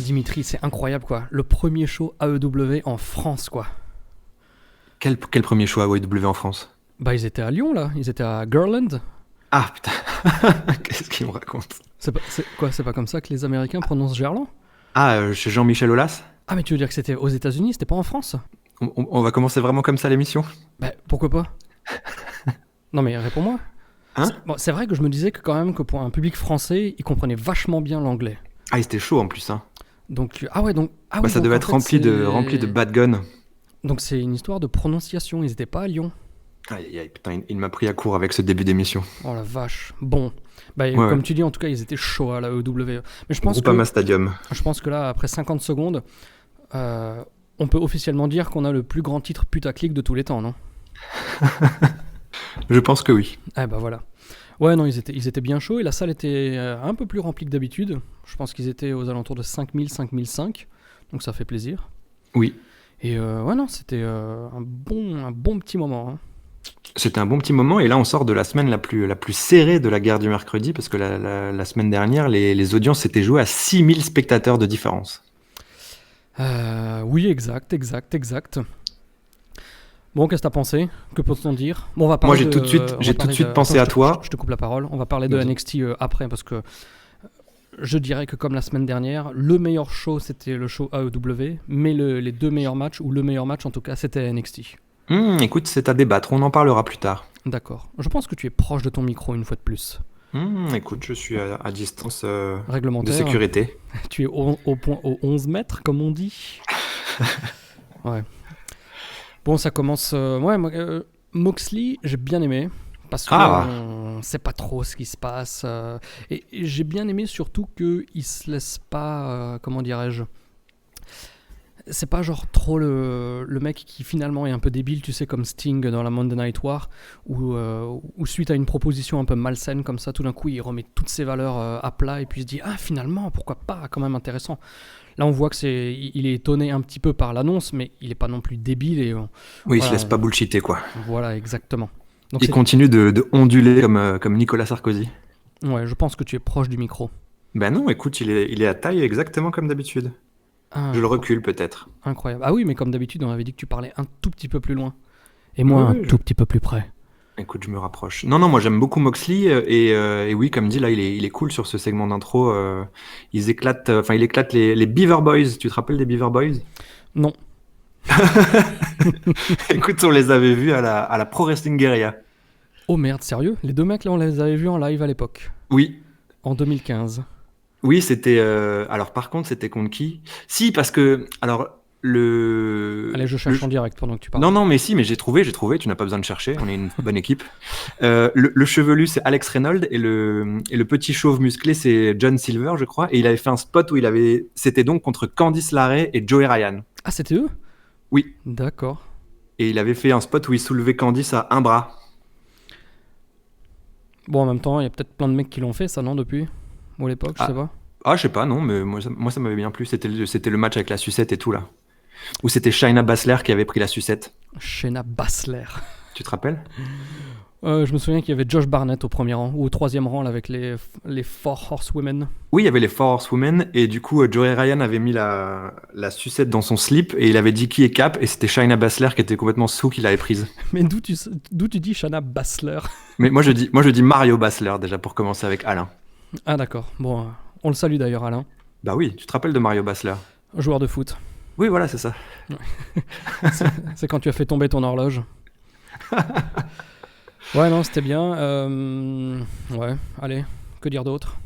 Dimitri, c'est incroyable, quoi. Le premier show AEW en France, quoi. Quel premier choix AEW en France? Bah, ils étaient à Lyon, là. Ils étaient à Girland. Ah putain, qu'est-ce qu'il me raconte? C'est pas comme ça que les Américains prononcent Gerland? Ah, chez Jean-Michel Aulas? Ah, mais tu veux dire que c'était aux États-Unis, c'était pas en France? On va commencer vraiment comme ça l'émission? Bah, pourquoi pas? Non, mais réponds-moi. Hein? C'est vrai que je me disais que quand même que pour un public français, ils comprenaient vachement bien l'anglais. Ah, il était chaud en plus, hein. Donc, Ça devait être rempli de bad guns. Donc c'est une histoire de prononciation, ils étaient pas à Lyon. Aïe, aïe, putain, il m'a pris à court avec ce début d'émission. Oh la vache. Bon, bah, Ouais, comme ouais. tu dis, en tout cas, ils étaient chauds à la EW. Mais Groupama Stadium. je pense que là, après 50 secondes, on peut officiellement dire qu'on a le plus grand titre putaclic de tous les temps, non? Je pense que oui. Ah bah voilà. Ouais, non, ils étaient bien chauds et la salle était un peu plus remplie que d'habitude. Je pense qu'ils étaient aux alentours de 5000, 5005. Donc ça fait plaisir. Oui. Et ouais, non, c'était un bon petit moment, hein. C'était un bon petit moment et là on sort de la semaine la plus serrée de la guerre du mercredi parce que la semaine dernière les audiences s'étaient jouées à 6000 spectateurs de différence. Oui, exact. Bon, qu'est-ce que t'as pensé? Que peut-on dire? Bon, on va Moi parler j'ai tout de suite pensé à toi. Je te coupe la parole. On va parler de Vas-y. NXT après parce que je dirais que comme la semaine dernière, le meilleur show c'était le show AEW, mais les deux meilleurs matchs, ou le meilleur match en tout cas, c'était NXT. Écoute, c'est à débattre, on en parlera plus tard. D'accord. Je pense que tu es proche de ton micro une fois de plus. Écoute, je suis à distance de Réglementaire. sécurité. Tu es au point aux 11 mètres, comme on dit. Ouais. Bon, ça commence. Moxley, j'ai bien aimé. Parce que on sait pas trop ce qui se passe. Et j'ai bien aimé surtout qu'il se laisse pas. Comment dirais-je? C'est pas genre trop le mec qui finalement est un peu débile, tu sais, comme Sting dans la Monday Night War, où suite à une proposition un peu malsaine comme ça, tout d'un coup il remet toutes ses valeurs à plat et puis il se dit ah finalement pourquoi pas, quand même intéressant. Là on voit que il est étonné un petit peu par l'annonce, mais il est pas non plus débile et Oui, il se voilà, laisse pas bullshiter quoi. voilà exactement. Donc Il continue de onduler comme Nicolas Sarkozy. ouais, je pense que tu es proche du micro. Ben non, écoute, il est à taille exactement comme d'habitude. Je le recule peut-être. Incroyable. Ah oui, mais comme d'habitude, on avait dit que tu parlais un tout petit peu plus loin. Et moi, Oui, un tout petit peu plus près. Écoute, je me rapproche. Non, moi j'aime beaucoup Moxley et oui, comme dit là, il est cool sur ce segment d'intro. Il éclate les Beaver Boys. Tu te rappelles des Beaver Boys? Non. Écoute, on les avait vus à la Pro Wrestling Guerrilla. Oh merde, sérieux? Les deux mecs là, on les avait vus en live à l'époque. Oui, En 2015. oui, c'était. Alors par contre, c'était contre qui? Si, parce que alors Allez, je cherche en direct pendant que tu parles. Non, mais si, mais j'ai trouvé. Tu n'as pas besoin de chercher. On est une bonne équipe. Le chevelu, c'est Alex Reynolds et le petit chauve musclé, c'est John Silver, je crois. Et il avait fait un spot où c'était donc contre Candice LeRae et Joey Ryan. Ah, c'était eux? Oui. D'accord. Et il avait fait un spot où il soulevait Candice à un bras. Bon, en même temps, il y a peut-être plein de mecs qui l'ont fait, ça, non, depuis? Ou à l'époque, je sais pas. Ah, je sais pas, non, mais moi ça m'avait bien plu. C'était le match avec la sucette et tout, là. Où c'était Shayna Baszler qui avait pris la sucette. Shayna Baszler. Tu te rappelles? Je me souviens qu'il y avait Josh Barnett au premier rang, ou au troisième rang, là, avec les Four Horsewomen. Oui, il y avait les Four Horsewomen, et du coup, Joey Ryan avait mis la sucette dans son slip, et il avait dit qui est cap, et c'était Shayna Baszler qui était complètement sous qui l'avait prise. Mais d'où tu dis Shayna Baszler? Mais moi je dis Mario Baszler, déjà, pour commencer avec Alain. Ah d'accord, bon, on le salue d'ailleurs Alain. Bah oui, tu te rappelles de Mario Baszler? Joueur de foot. Oui, voilà, c'est ça. C'est quand tu as fait tomber ton horloge. Ouais, non, c'était bien. Ouais, allez, que dire d'autre?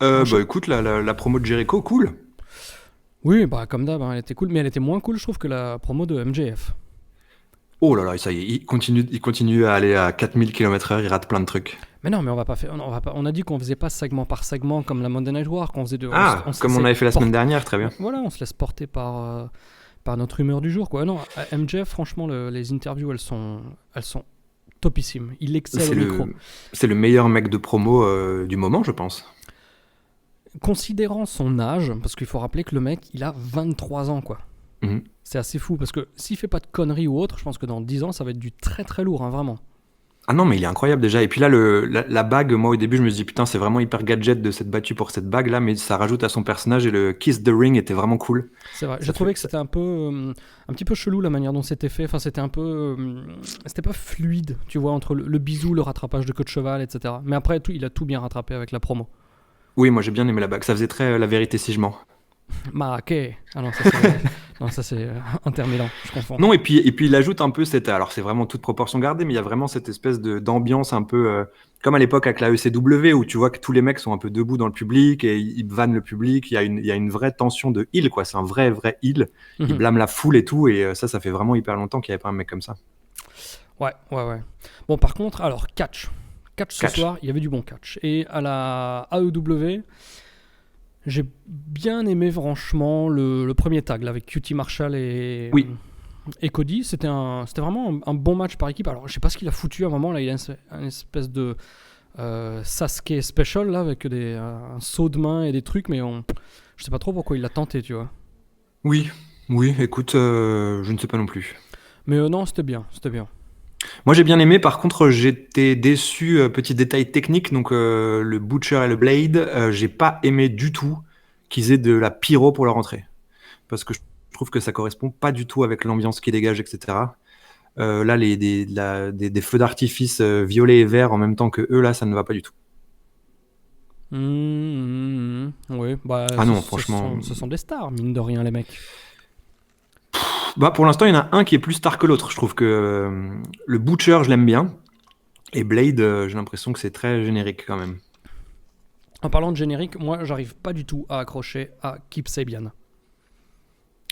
Bah écoute, la promo de Jericho, cool. Oui, bah comme d'hab, hein, elle était cool, mais elle était moins cool, je trouve, que la promo de MJF. Oh là là, ça y est, il continue à aller à 4000 km/h, il rate plein de trucs. Mais non, mais on a dit qu'on faisait pas segment par segment comme la Monday Night War, qu'on faisait Comme on avait fait la semaine dernière, très bien. Voilà, on se laisse porter par notre humeur du jour, quoi. Non, MJF, franchement, les interviews, elles sont topissimes. Il excelle au micro. C'est le meilleur mec de promo du moment, je pense. Considérant son âge, parce qu'il faut rappeler que le mec, il a 23 ans, quoi. C'est assez fou, parce que s'il fait pas de conneries ou autre, je pense que dans 10 ans, ça va être du très très lourd, hein, vraiment. Ah non, mais il est incroyable déjà. Et puis là, la bague, moi au début, je me suis dit, putain, c'est vraiment hyper gadget de s'être battu pour cette bague là, mais ça rajoute à son personnage et le Kiss the Ring était vraiment cool. C'est vrai. J'ai Ça trouvé fait... que c'était un petit peu chelou la manière dont c'était fait. Enfin, c'était un peu, c'était pas fluide, tu vois, entre le bisou, le rattrapage de queue de cheval, etc. Mais après, il a tout bien rattrapé avec la promo. Oui, moi j'ai bien aimé la bague. Ça faisait très la vérité si je mens. Maquet. Ah non, ça c'est, non, ça c'est Inter Milan, je confonds. Non, et puis il ajoute un peu cette. Alors c'est vraiment toute proportion gardée, mais il y a vraiment cette espèce d'ambiance un peu. Comme à l'époque avec la ECW, où tu vois que tous les mecs sont un peu debout dans le public et ils vannent le public. Il y a une vraie tension de heel, quoi. C'est un vrai heel. Il Mhm. blâme la foule et tout. Et ça fait vraiment hyper longtemps qu'il n'y avait pas un mec comme ça. Ouais, ouais, ouais. Bon, par contre, alors, catch. Catch ce Catch. soir, il y avait du bon catch. Et à la AEW, j'ai bien aimé franchement le premier tag là, avec QT Marshall Oui. et Cody. C'était vraiment un bon match par équipe. Alors, je sais pas ce qu'il a foutu à un moment. Là, il a une espèce de Sasuke special là, avec un saut de main et des trucs, mais je sais pas trop pourquoi il l'a tenté, tu vois. Oui. Oui, écoute, je ne sais pas non plus. Mais non, c'était bien, c'était bien. Moi j'ai bien aimé, par contre j'étais déçu, petit détail technique, donc le Butcher et le Blade, j'ai pas aimé du tout qu'ils aient de la pyro pour leur entrée. Parce que je trouve que ça correspond pas du tout avec l'ambiance qui dégage, etc. Là, des feux d'artifice violets et verts en même temps que eux, là, ça ne va pas du tout. Oui, bah, Ah non, franchement. ce sont des stars, mine de rien, les mecs. Bah, pour l'instant, il y en a un qui est plus star que l'autre. Je trouve que le Butcher, je l'aime bien. Et Blade, j'ai l'impression que c'est très générique quand même. En parlant de générique, moi, j'arrive pas du tout à accrocher à Kip Sabian.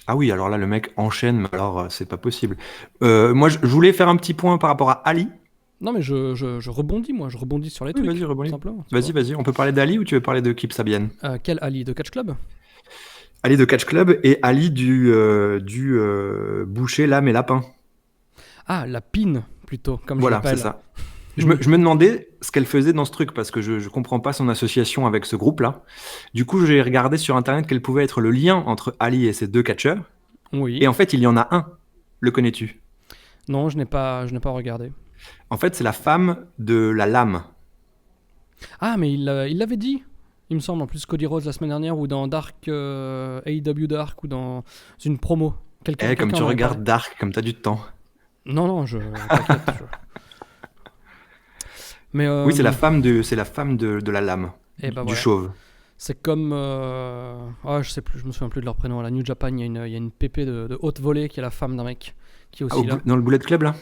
Ah oui, alors là, le mec enchaîne, mais alors c'est pas possible. Moi, je voulais faire un petit point par rapport à Ali. Non, mais je rebondis, moi, je rebondis sur les Oui, trucs, vas-y, tout rebondis. simplement. Tu vois. Vas-y. On peut parler d'Ali ou tu veux parler de Kip Sabian? Quel Ali de Catch Club? Ali de Catch Club et Ali du boucher, lame et lapin. Ah, la pine, plutôt, comme je Voilà, c'est l'appelle. ça. Je me demandais ce qu'elle faisait dans ce truc parce que je comprends pas son association avec ce groupe-là. Du coup, j'ai regardé sur internet quel pouvait être le lien entre Ali et ces deux catcheurs. Et Oui. en fait, il y en a un. Le connais-tu? Non, je n'ai pas regardé. En fait, c'est la femme de la lame. Ah, mais il l'avait dit, il me semble, en plus, Cody Rhodes la semaine dernière, ou dans Dark, AEW Dark, ou dans une promo. Eh, comme Quelqu'un tu en avait parlé. regardes Dark, comme t'as du temps. Non, non, t'inquiète. Mais, Oui, c'est la femme de la lame, et bah du voilà. chauve. C'est comme. Je sais plus, je me souviens plus de leur prénom. À la New Japan, il y a une pépé de haute volée qui est la femme d'un mec qui est Ah, aussi là. dans le Bullet Club, là?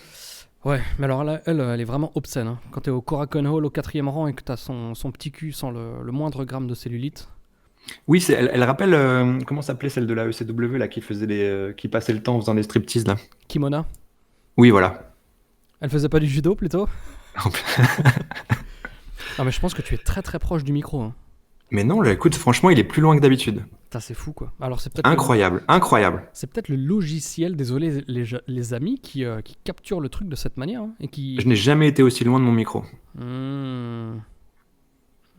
Ouais, mais alors là, elle est vraiment obscène. Hein. Quand t'es au Korakuen Hall au 4ème rang et que t'as son petit cul sans le moindre gramme de cellulite. Oui, elle rappelle, comment s'appelait celle de la ECW, là, qui passait le temps en faisant des striptease, là? Kimona. Oui, voilà. Elle faisait pas du judo plutôt? Non, mais je pense que tu es très très proche du micro. Hein. Mais non, là, écoute, franchement, il est plus loin que d'habitude. Putain, c'est fou quoi. Alors c'est peut-être Incroyable, incroyable. c'est peut-être le logiciel, désolé les amis, qui capture le truc de cette manière hein, et qui. Je n'ai jamais été aussi loin de mon micro. Hmm.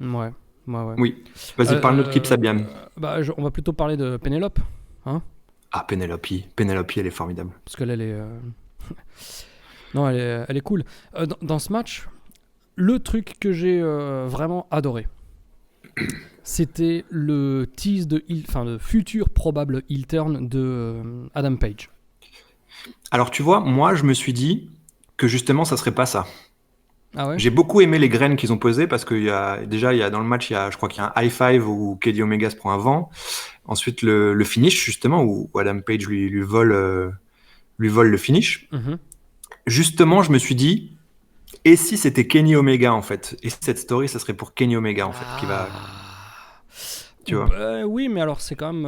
Ouais, ouais. Oui. Vas-y, parle-nous de Kip Sabian. Bah, on va plutôt parler de Pénélope, hein, Ah, Penelope. Penelope, elle est formidable. parce qu'elle elle est. Non, elle est cool. Dans ce match, le truc que j'ai vraiment adoré, c'était le tease de futur probable heel turn de Adam Page. Alors, tu vois, moi, je me suis dit que justement, ça serait pas ça. Ah ouais? J'ai beaucoup aimé les graines qu'ils ont posées parce qu'il y a dans le match, je crois qu'il y a un high five où Kenny Omega se prend un vent. Ensuite, le finish, justement, où Adam Page lui vole le finish. Mhm. Justement, je me suis dit, et si c'était Kenny Omega, en fait? Et cette story, ça serait pour Kenny Omega, en fait, qui va. Tu vois? Oui, mais alors c'est quand même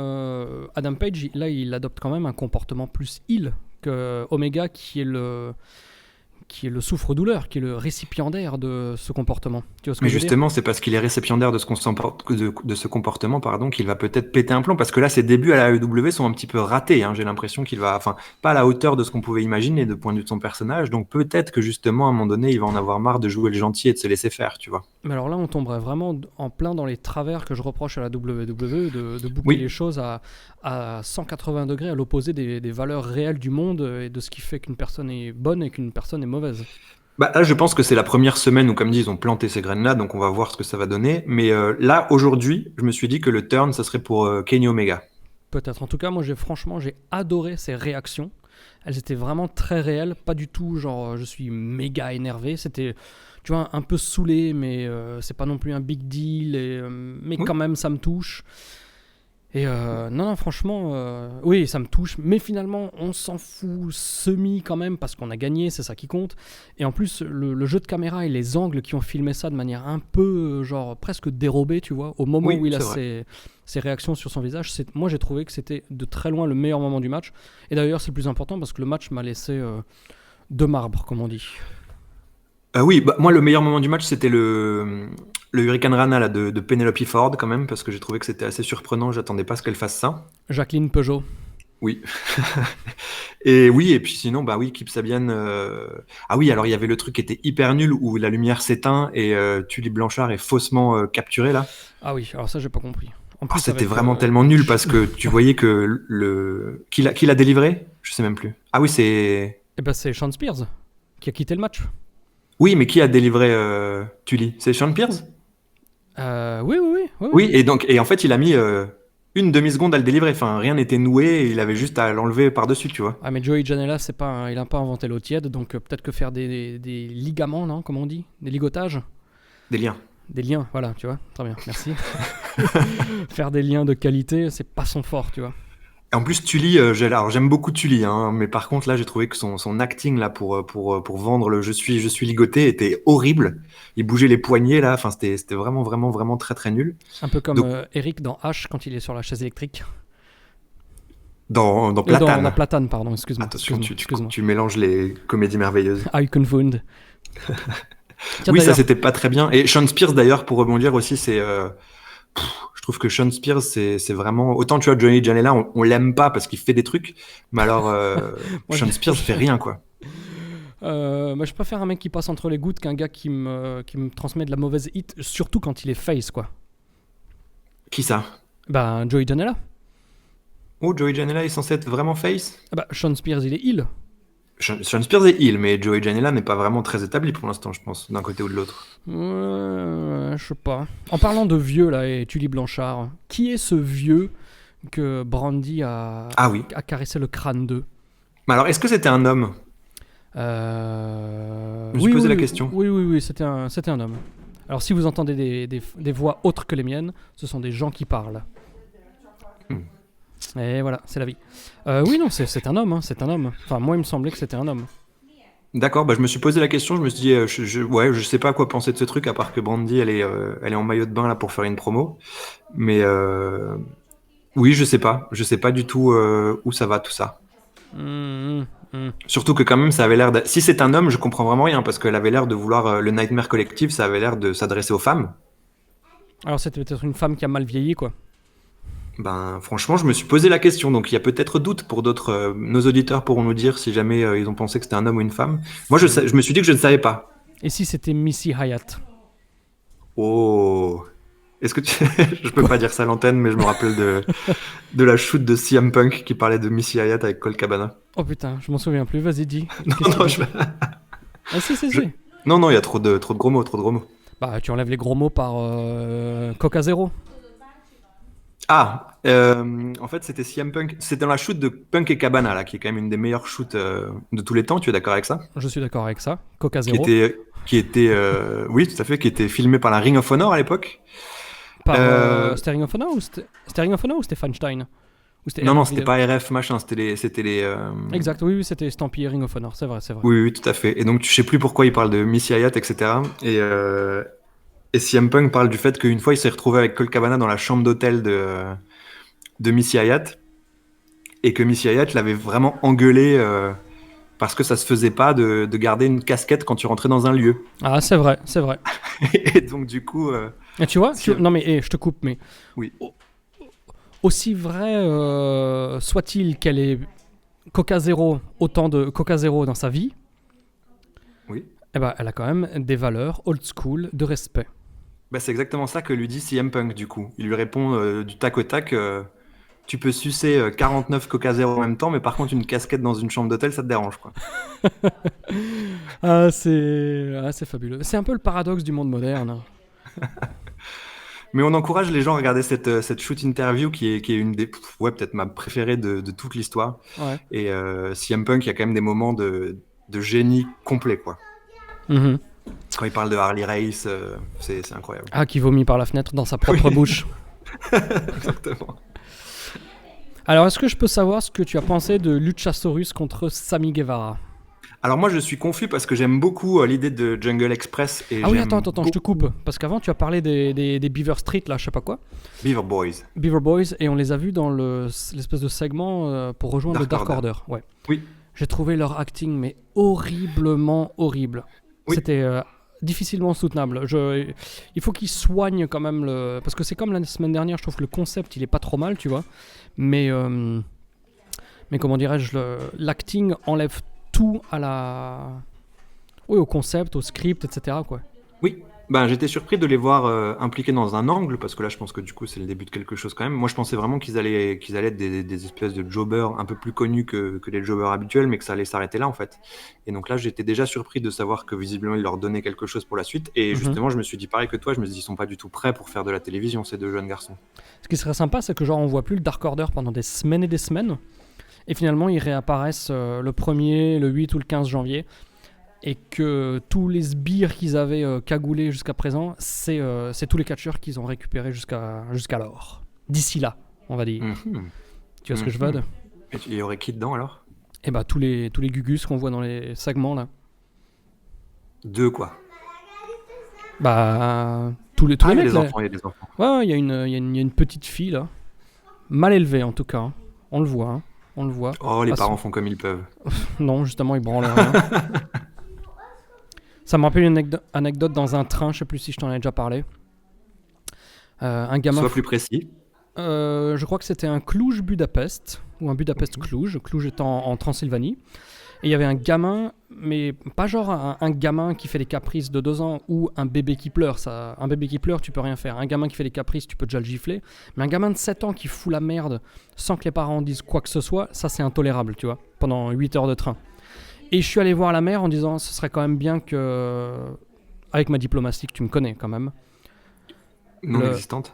Adam Page. Là, il adopte quand même un comportement plus heel que Omega, qui est le souffre-douleur, qui est le récipiendaire de ce comportement. Tu vois ce que Mais je veux dire? justement, c'est parce qu'il est récipiendaire de ce comportement, pardon, qu'il va peut-être péter un plomb. Parce que là, ses débuts à la AEW sont un petit peu ratés. Hein. J'ai l'impression qu'il va, enfin, pas à la hauteur de ce qu'on pouvait imaginer de point de vue de son personnage. Donc peut-être que justement, à un moment donné, il va en avoir marre de jouer le gentil et de se laisser faire, tu vois. Mais alors là, on tomberait vraiment en plein dans les travers que je reproche à la WWE de boucler Oui. les choses à 180 degrés, à l'opposé des valeurs réelles du monde et de ce qui fait qu'une personne est bonne et qu'une personne est mauvaise. Bah, là, je pense que c'est la première semaine où, comme dit, ils ont planté ces graines-là, donc on va voir ce que ça va donner. Mais là, aujourd'hui, je me suis dit que le turn, ça serait pour Kenny Omega. Peut-être. En tout cas, moi, franchement, j'ai adoré ses réactions. Elles étaient vraiment très réelles, pas du tout genre je suis méga énervé. C'était, tu vois, un peu saoulé, mais c'est pas non plus un big deal. Mais Oui. quand même, ça me touche. Et non, franchement, oui, ça me touche. Mais finalement, on s'en fout semi quand même parce qu'on a gagné, c'est ça qui compte. Et en plus, le jeu de caméra et les angles qui ont filmé ça de manière un peu, genre, presque dérobée, tu vois, au moment Oui, où il a c'est vrai. ses réactions sur son visage, moi j'ai trouvé que c'était de très loin le meilleur moment du match. Et d'ailleurs, c'est le plus important parce que le match m'a laissé de marbre, comme on dit. Oui, bah, moi, le meilleur moment du match, c'était le Hurricane Rana là, de Penelope Ford, quand même, parce que j'ai trouvé que c'était assez surprenant. J'attendais pas à ce qu'elle fasse ça. Jacqueline Peugeot. Oui. Et oui, et puis sinon, bah oui, Kip Sabian. Ah oui, alors il y avait le truc qui était hyper nul où la lumière s'éteint et Tully Blanchard est faussement capturé là. Ah oui, alors ça j'ai pas compris. En Ah, plus c'était avec... vraiment tellement nul parce que tu voyais que qui l'a délivré? Je sais même plus. Ah oui, c'est. Eh ben c'est Sean Spears qui a quitté le match. Oui, mais qui a délivré Tully? C'est Sean Pierce? Oui, oui, oui, oui, oui. Oui, et en fait, il a mis une demi-seconde à le délivrer. Enfin, rien n'était noué et il avait juste à l'enlever par-dessus, tu vois. Ah mais Joey Janela, il a pas inventé l'eau tiède, donc peut-être que faire des ligaments, non, comment on dit, des ligotages, Des liens. des liens, voilà, tu vois, très bien, merci. Faire des liens de qualité, c'est pas son fort, tu vois. Et en plus, Tully, alors j'aime beaucoup Tully, hein, mais par contre là, j'ai trouvé que son acting là pour vendre le je suis ligoté était horrible. Il bougeait les poignets là, enfin c'était vraiment vraiment vraiment très très nul. Un peu comme Donc Eric dans H quand il est sur la chaise électrique. dans Dans Platane, Platane, pardon, excuse-moi, attention, excuse-moi, tu, tu, excuse-moi. tu mélanges les comédies merveilleuses. I confound. Tiens Oui, ça d'ailleurs, c'était pas très bien. Et Sean Spears d'ailleurs, pour rebondir aussi, je trouve que Sean Spears, c'est vraiment. Autant tu vois, Johnny Janela, on l'aime pas parce qu'il fait des trucs, mais alors moi Sean Spears fait rien quoi. je préfère un mec qui passe entre les gouttes qu'un gars qui me transmet de la mauvaise hit, surtout quand il est face, quoi. Qui ça? Ben, Joey Janela. Oh, Joey Janela est censé être vraiment face? Ah bah, Sean Spears, il est heel. Sean Spears est heel, mais Joey Janela n'est pas vraiment très établi pour l'instant, je pense, d'un côté ou de l'autre. Je sais pas. En parlant de vieux, là, et Tully Blanchard, qui est ce vieux que Brandy Ah oui. a caressé le crâne d'eux? Mais alors, est-ce que c'était un homme? Je me suis Oui, posé oui, la oui, question. oui, oui, oui, c'était un homme. Alors, si vous entendez des voix autres que les miennes, ce sont des gens qui parlent. Hmm. Et voilà, c'est la vie. Oui, non, c'est un homme, hein, c'est un homme. Enfin, moi, il me semblait que c'était un homme. D'accord, bah je me suis posé la question, je me suis dit, ouais, je sais pas quoi penser de ce truc, à part que Brandy, elle est en maillot de bain là pour faire une promo. Mais oui, je sais pas du tout où ça va tout ça. Hum, hum. Surtout que quand même, ça avait l'air si c'est un homme, je comprends vraiment rien, parce qu'elle avait l'air de vouloir, le Nightmare Collective, ça avait l'air de s'adresser aux femmes. Alors, c'était peut-être une femme qui a mal vieilli, quoi. Ben, franchement, je me suis posé la question, donc il y a peut-être doute pour d'autres. Nos auditeurs pourront nous dire si jamais ils ont pensé que c'était un homme ou une femme. Moi, je me suis dit que je ne savais pas. Et si c'était Missy Hyatt? Oh, est-ce que je peux Quoi? pas dire ça à l'antenne, mais je me rappelle de la shoot de CM Punk qui parlait de Missy Hyatt avec Colt Cabana. Oh putain, je m'en souviens plus. Vas-y, dis. Non, Qu'est-ce non, qu'il a fait? Ah si, si, je- si. non, non, il y a trop de gros mots, trop de gros mots. Bah, tu enlèves les gros mots par Coca Zero. Ah, en fait, c'était CM Punk. C'était dans la shoot de Punk et Cabana, là, qui est quand même une des meilleures shoots de tous les temps. Tu es d'accord avec ça? Je suis d'accord avec ça. Coca Qui Zero. était, oui, tout à fait, qui était filmé par la Ring of Honor à l'époque. Par Euh, Sterling of Honor Sterling of Honor ou Stefan ou non, RF non, c'était Video. pas RF machin, c'était les. Exact, oui, oui, c'était estampillé Ring of Honor, c'est vrai, c'est vrai. Oui, oui, tout à fait. Et donc, je sais plus pourquoi il parle de Missy Hyatt, etc. Et CM Punk parle du fait qu'une fois, il s'est retrouvé avec Colt Cabana dans la chambre d'hôtel de Missy Hyatt et que Missy Hyatt l'avait vraiment engueulé parce que ça se faisait pas de garder une casquette quand tu rentrais dans un lieu. Ah, c'est vrai, c'est vrai. Et donc, du coup, Et tu vois, si- non mais je te coupe, mais oui. aussi vrai soit-il qu'elle ait Coca Zero, autant de Coca Zero dans sa vie, Oui. eh ben, elle a quand même des valeurs old school de respect. Bah, c'est exactement ça que lui dit CM Punk, du coup. Il lui répond du tac au tac. tu peux sucer 49 Coca Zéro en même temps, mais par contre, une casquette dans une chambre d'hôtel, ça te dérange, quoi. C'est fabuleux. C'est un peu le paradoxe du monde moderne. Mais on encourage les gens à regarder cette shoot interview qui est une des, peut-être ma préférée de toute l'histoire. Ouais. Et CM Punk, il y a quand même des moments de génie complet, quoi. Mm-hmm. Quand il parle de Harley Race, c'est incroyable. Ah, qui vomit par la fenêtre dans sa propre bouche. Exactement. Alors, est-ce que je peux savoir ce que tu as pensé de Luchasaurus contre Sammy Guevara? Alors moi, je suis confus parce que j'aime beaucoup l'idée de Jungle Express. Et oui, attends, je te coupe. Parce qu'avant, tu as parlé des Beaver Street, là, je sais pas quoi. Beaver Boys. Beaver Boys, et on les a vus dans l'espèce de segment pour rejoindre le Dark Order. Ouais. Oui. J'ai trouvé leur acting, mais horriblement horrible. Oui. C'était difficilement soutenable. Il faut qu'ils soignent quand même parce que c'est comme la semaine dernière, je trouve que le concept, il est pas trop mal, tu vois. Mais comment dirais-je, l'acting enlève tout au concept, au script, etc., quoi. Oui, j'étais surpris de les voir impliqués dans un angle, parce que là, je pense que du coup, c'est le début de quelque chose quand même. Moi, je pensais vraiment qu'ils allaient être des espèces de jobbers un peu plus connus que les jobbers habituels, mais que ça allait s'arrêter là, en fait. Et donc là, j'étais déjà surpris de savoir que visiblement, ils leur donnaient quelque chose pour la suite. Et justement, je me suis dit pareil que toi, je me suis dit, ils sont pas du tout prêts pour faire de la télévision, ces deux jeunes garçons. Ce qui serait sympa, c'est que genre, on voit plus le Dark Order pendant des semaines et des semaines. Et finalement, ils réapparaissent le 1er, le 8 ou le 15 janvier. Et que tous les sbires qu'ils avaient cagoulés jusqu'à présent, c'est tous les catcheurs qu'ils ont récupérés jusqu'alors. D'ici là, on va dire. Tu vois ce que je veux dire? Et il y aurait qui dedans alors? Eh ben, tous les gugus qu'on voit dans les segments là. Deux quoi? Tous les mecs, les enfants, il y a des enfants. Ouais, il y a une petite fille là. Mal élevée en tout cas. Hein. On le voit. Hein. On le voit. Oh, les parents font comme ils peuvent. Non, justement, ils branlent rien. Ça me rappelle une anecdote dans un train, je sais plus si je t'en ai déjà parlé. Un gamin. Sois plus précis. Je crois que c'était un Cluj-Budapest, ou un Budapest-Cluj, Cluj étant en Transylvanie. Et il y avait un gamin, mais pas genre un gamin qui fait des caprices de 2 ans ou un bébé qui pleure. Un bébé qui pleure, tu peux rien faire. Un gamin qui fait des caprices, tu peux déjà le gifler. Mais un gamin de 7 ans qui fout la merde sans que les parents disent quoi que ce soit, ça c'est intolérable, tu vois, pendant 8 heures de train. Et je suis allé voir la mère en disant, ce serait quand même bien que, avec ma diplomatie, que tu me connais quand même. Non existante.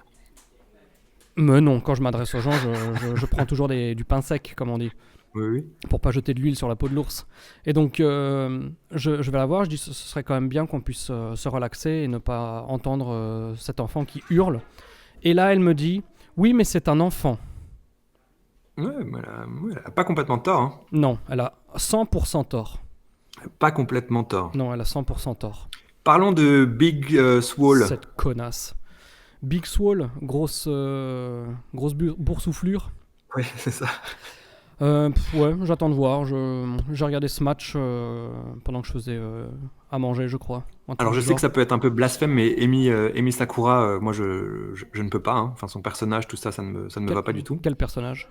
Mais non, quand je m'adresse aux gens, je prends toujours du pain sec, comme on dit. Oui. Pour pas jeter de l'huile sur la peau de l'ours. Et donc, je vais la voir, je dis, ce serait quand même bien qu'on puisse se relaxer et ne pas entendre cet enfant qui hurle. Et là, elle me dit, oui, mais c'est un enfant. Ouais, mais elle a pas complètement tort. Hein. Non, elle a 100% tort. Pas complètement tort. Non, elle a 100% tort. Parlons de Big Swole. Cette connasse. Big Swole, grosse boursouflure. Oui, c'est ça. Ouais, j'attends de voir. J'ai regardé ce match pendant que je faisais à manger, je crois. Alors je sais que ça peut être un peu blasphème, mais Emi Sakura, moi je ne peux pas. Hein. Enfin, son personnage, tout ça, ça ne me va pas du tout. Quel personnage?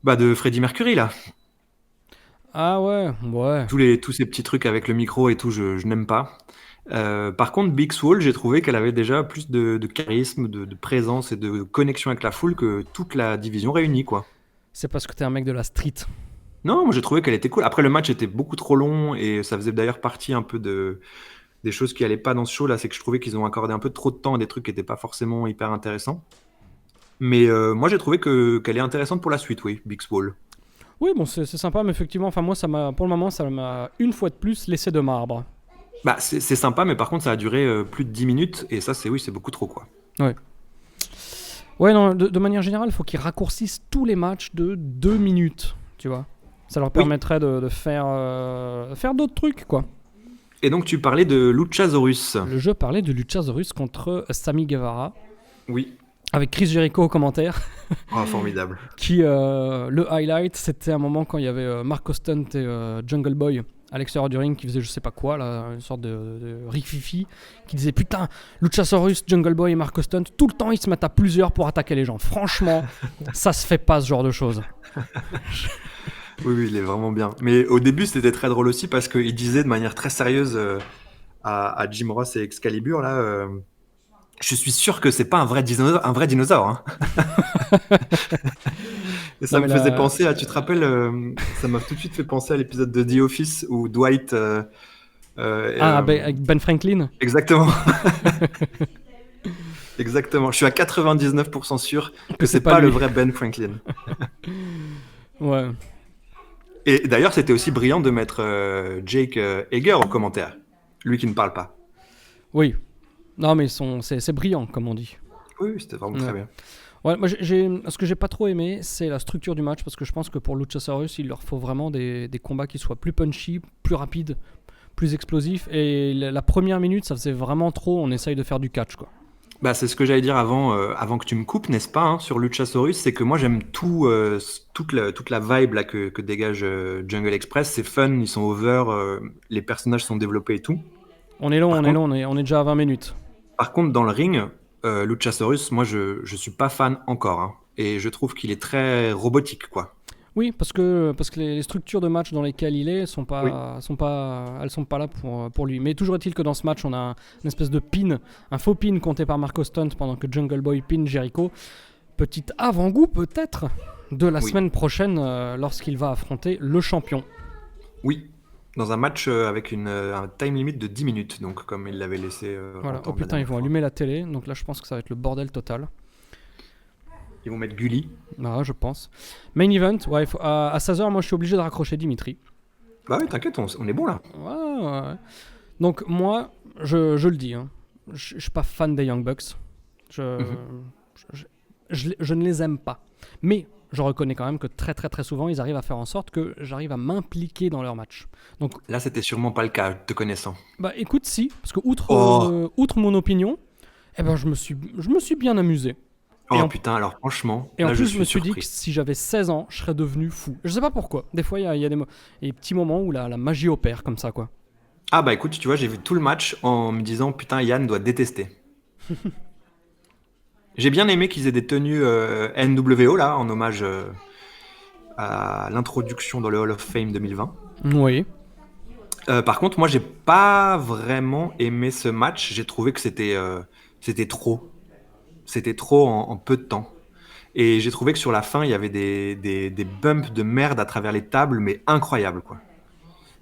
De Freddie Mercury là. Ah ouais. Tous ces petits trucs avec le micro et tout, je n'aime pas. Par contre, Big Swole, j'ai trouvé qu'elle avait déjà plus de charisme, de présence et de connexion avec la foule que toute la division réunie, quoi. C'est parce que t'es un mec de la street. Non, moi j'ai trouvé qu'elle était cool. Après, le match était beaucoup trop long et ça faisait d'ailleurs partie un peu des choses qui allaient pas dans ce show là. C'est que je trouvais qu'ils ont accordé un peu trop de temps à des trucs qui n'étaient pas forcément hyper intéressants. Mais moi j'ai trouvé qu'elle est intéressante pour la suite, oui, Big Swole. Oui, bon, c'est sympa, mais effectivement, moi, pour le moment, ça m'a une fois de plus laissé de marbre. C'est sympa, mais par contre, ça a duré plus de 10 minutes et ça, c'est beaucoup trop, quoi. Ouais. Ouais, non, de manière générale, il faut qu'ils raccourcissent tous les matchs de 2 minutes, tu vois. Ça leur permettrait de faire d'autres trucs, quoi. Et donc, tu parlais de Luchasaurus. Je parlais de Luchasaurus contre Sammy Guevara. Oui. Avec Chris Jericho au commentaire. Oh, formidable. Qui, le highlight, c'était un moment quand il y avait Marco Stunt et Jungle Boy à l'extérieur du ring qui faisait je sais pas quoi, là, une sorte de rififi, qui disait putain, Luchasaurus, Jungle Boy et Marco Stunt, tout le temps ils se mettent à plusieurs pour attaquer les gens. Franchement, ça se fait pas ce genre de choses. Oui, il est vraiment bien. Mais au début, c'était très drôle aussi parce qu'il disait de manière très sérieuse à Jim Ross et Excalibur, là, Je suis sûr que c'est pas un vrai dinosaure, hein. Et Non, ça mais me faisait la... penser à, tu te rappelles, ça m'a tout de suite fait penser à l'épisode de The Office où Dwight, Ah, avec Ben Franklin. exactement, exactement. Je suis à 99% sûr Que que c'est c'est pas pas le lui. vrai Ben Franklin. Ouais. Et d'ailleurs, c'était aussi brillant de mettre Jake Hager au commentaire, lui qui ne parle pas. Oui. Non, mais c'est brillant, comme on dit. Oui, oui, c'était vraiment Ouais. très bien. Ouais, moi, ce que j'ai pas trop aimé, c'est la structure du match, parce que je pense que pour Luchasaurus, il leur faut vraiment des combats qui soient plus punchy, plus rapides, plus explosifs. Et la première minute, ça faisait vraiment trop. On essaye de faire du catch, quoi. Bah, c'est ce que j'allais dire avant que tu me coupes, n'est-ce pas, hein, sur Luchasaurus, c'est que moi j'aime toute la vibe là, que dégage Jungle Express. C'est fun, ils sont over, les personnages sont développés et tout. On est long, Par on est contre, long, on est déjà à 20 minutes. par contre dans le ring, Luchasaurus, moi je suis pas fan encore, hein, et je trouve qu'il est très robotique, quoi. Oui, parce que les structures de match dans lesquelles il est Oui. elles sont pas là pour lui. Mais toujours est-il que dans ce match, on a une espèce de pin, un faux pin compté par Marco Stunt pendant que Jungle Boy pin Jericho. Petit avant-goût peut-être de la Oui. semaine prochaine lorsqu'il va affronter le champion. Oui. Dans un match avec un time limit de 10 minutes, donc comme il l'avait laissé Voilà. Oh entendre la putain, ils dernière vont fois. allumer la télé, donc là je pense que ça va être le bordel total. Ils vont mettre Gully. Ah, je pense. Main event, ouais, à 16h, moi je suis obligé de raccrocher Dimitri. Bah oui, t'inquiète, on est bon là. Ouais, ouais. Donc moi, je le dis, hein, je suis pas fan des Young Bucks. Je, Mhm. je ne les aime pas. Mais je reconnais quand même que très très très souvent, ils arrivent à faire en sorte que j'arrive à m'impliquer dans leur match. Donc, Là, c'était sûrement pas le cas, te connaissant. bah écoute, si, parce que Oh, outre mon opinion, eh ben, je me suis bien amusé. Et oh en, putain, alors franchement, et en là je plus, je me suis suis dit que surpris. si j'avais 16 ans, je serais devenu fou. Je sais pas pourquoi. Des fois, il y a des petits moments où la magie opère comme ça, quoi. Ah bah écoute, tu vois, j'ai vu tout le match en me disant putain, Yann doit détester. J'ai bien aimé qu'ils aient des tenues NWO là, en hommage à l'introduction dans le Hall of Fame 2020. Oui. Par contre, moi, j'ai pas vraiment aimé ce match. J'ai trouvé que c'était trop. C'était trop en peu de temps. Et j'ai trouvé que sur la fin, il y avait des bumps de merde à travers les tables, mais incroyables, quoi.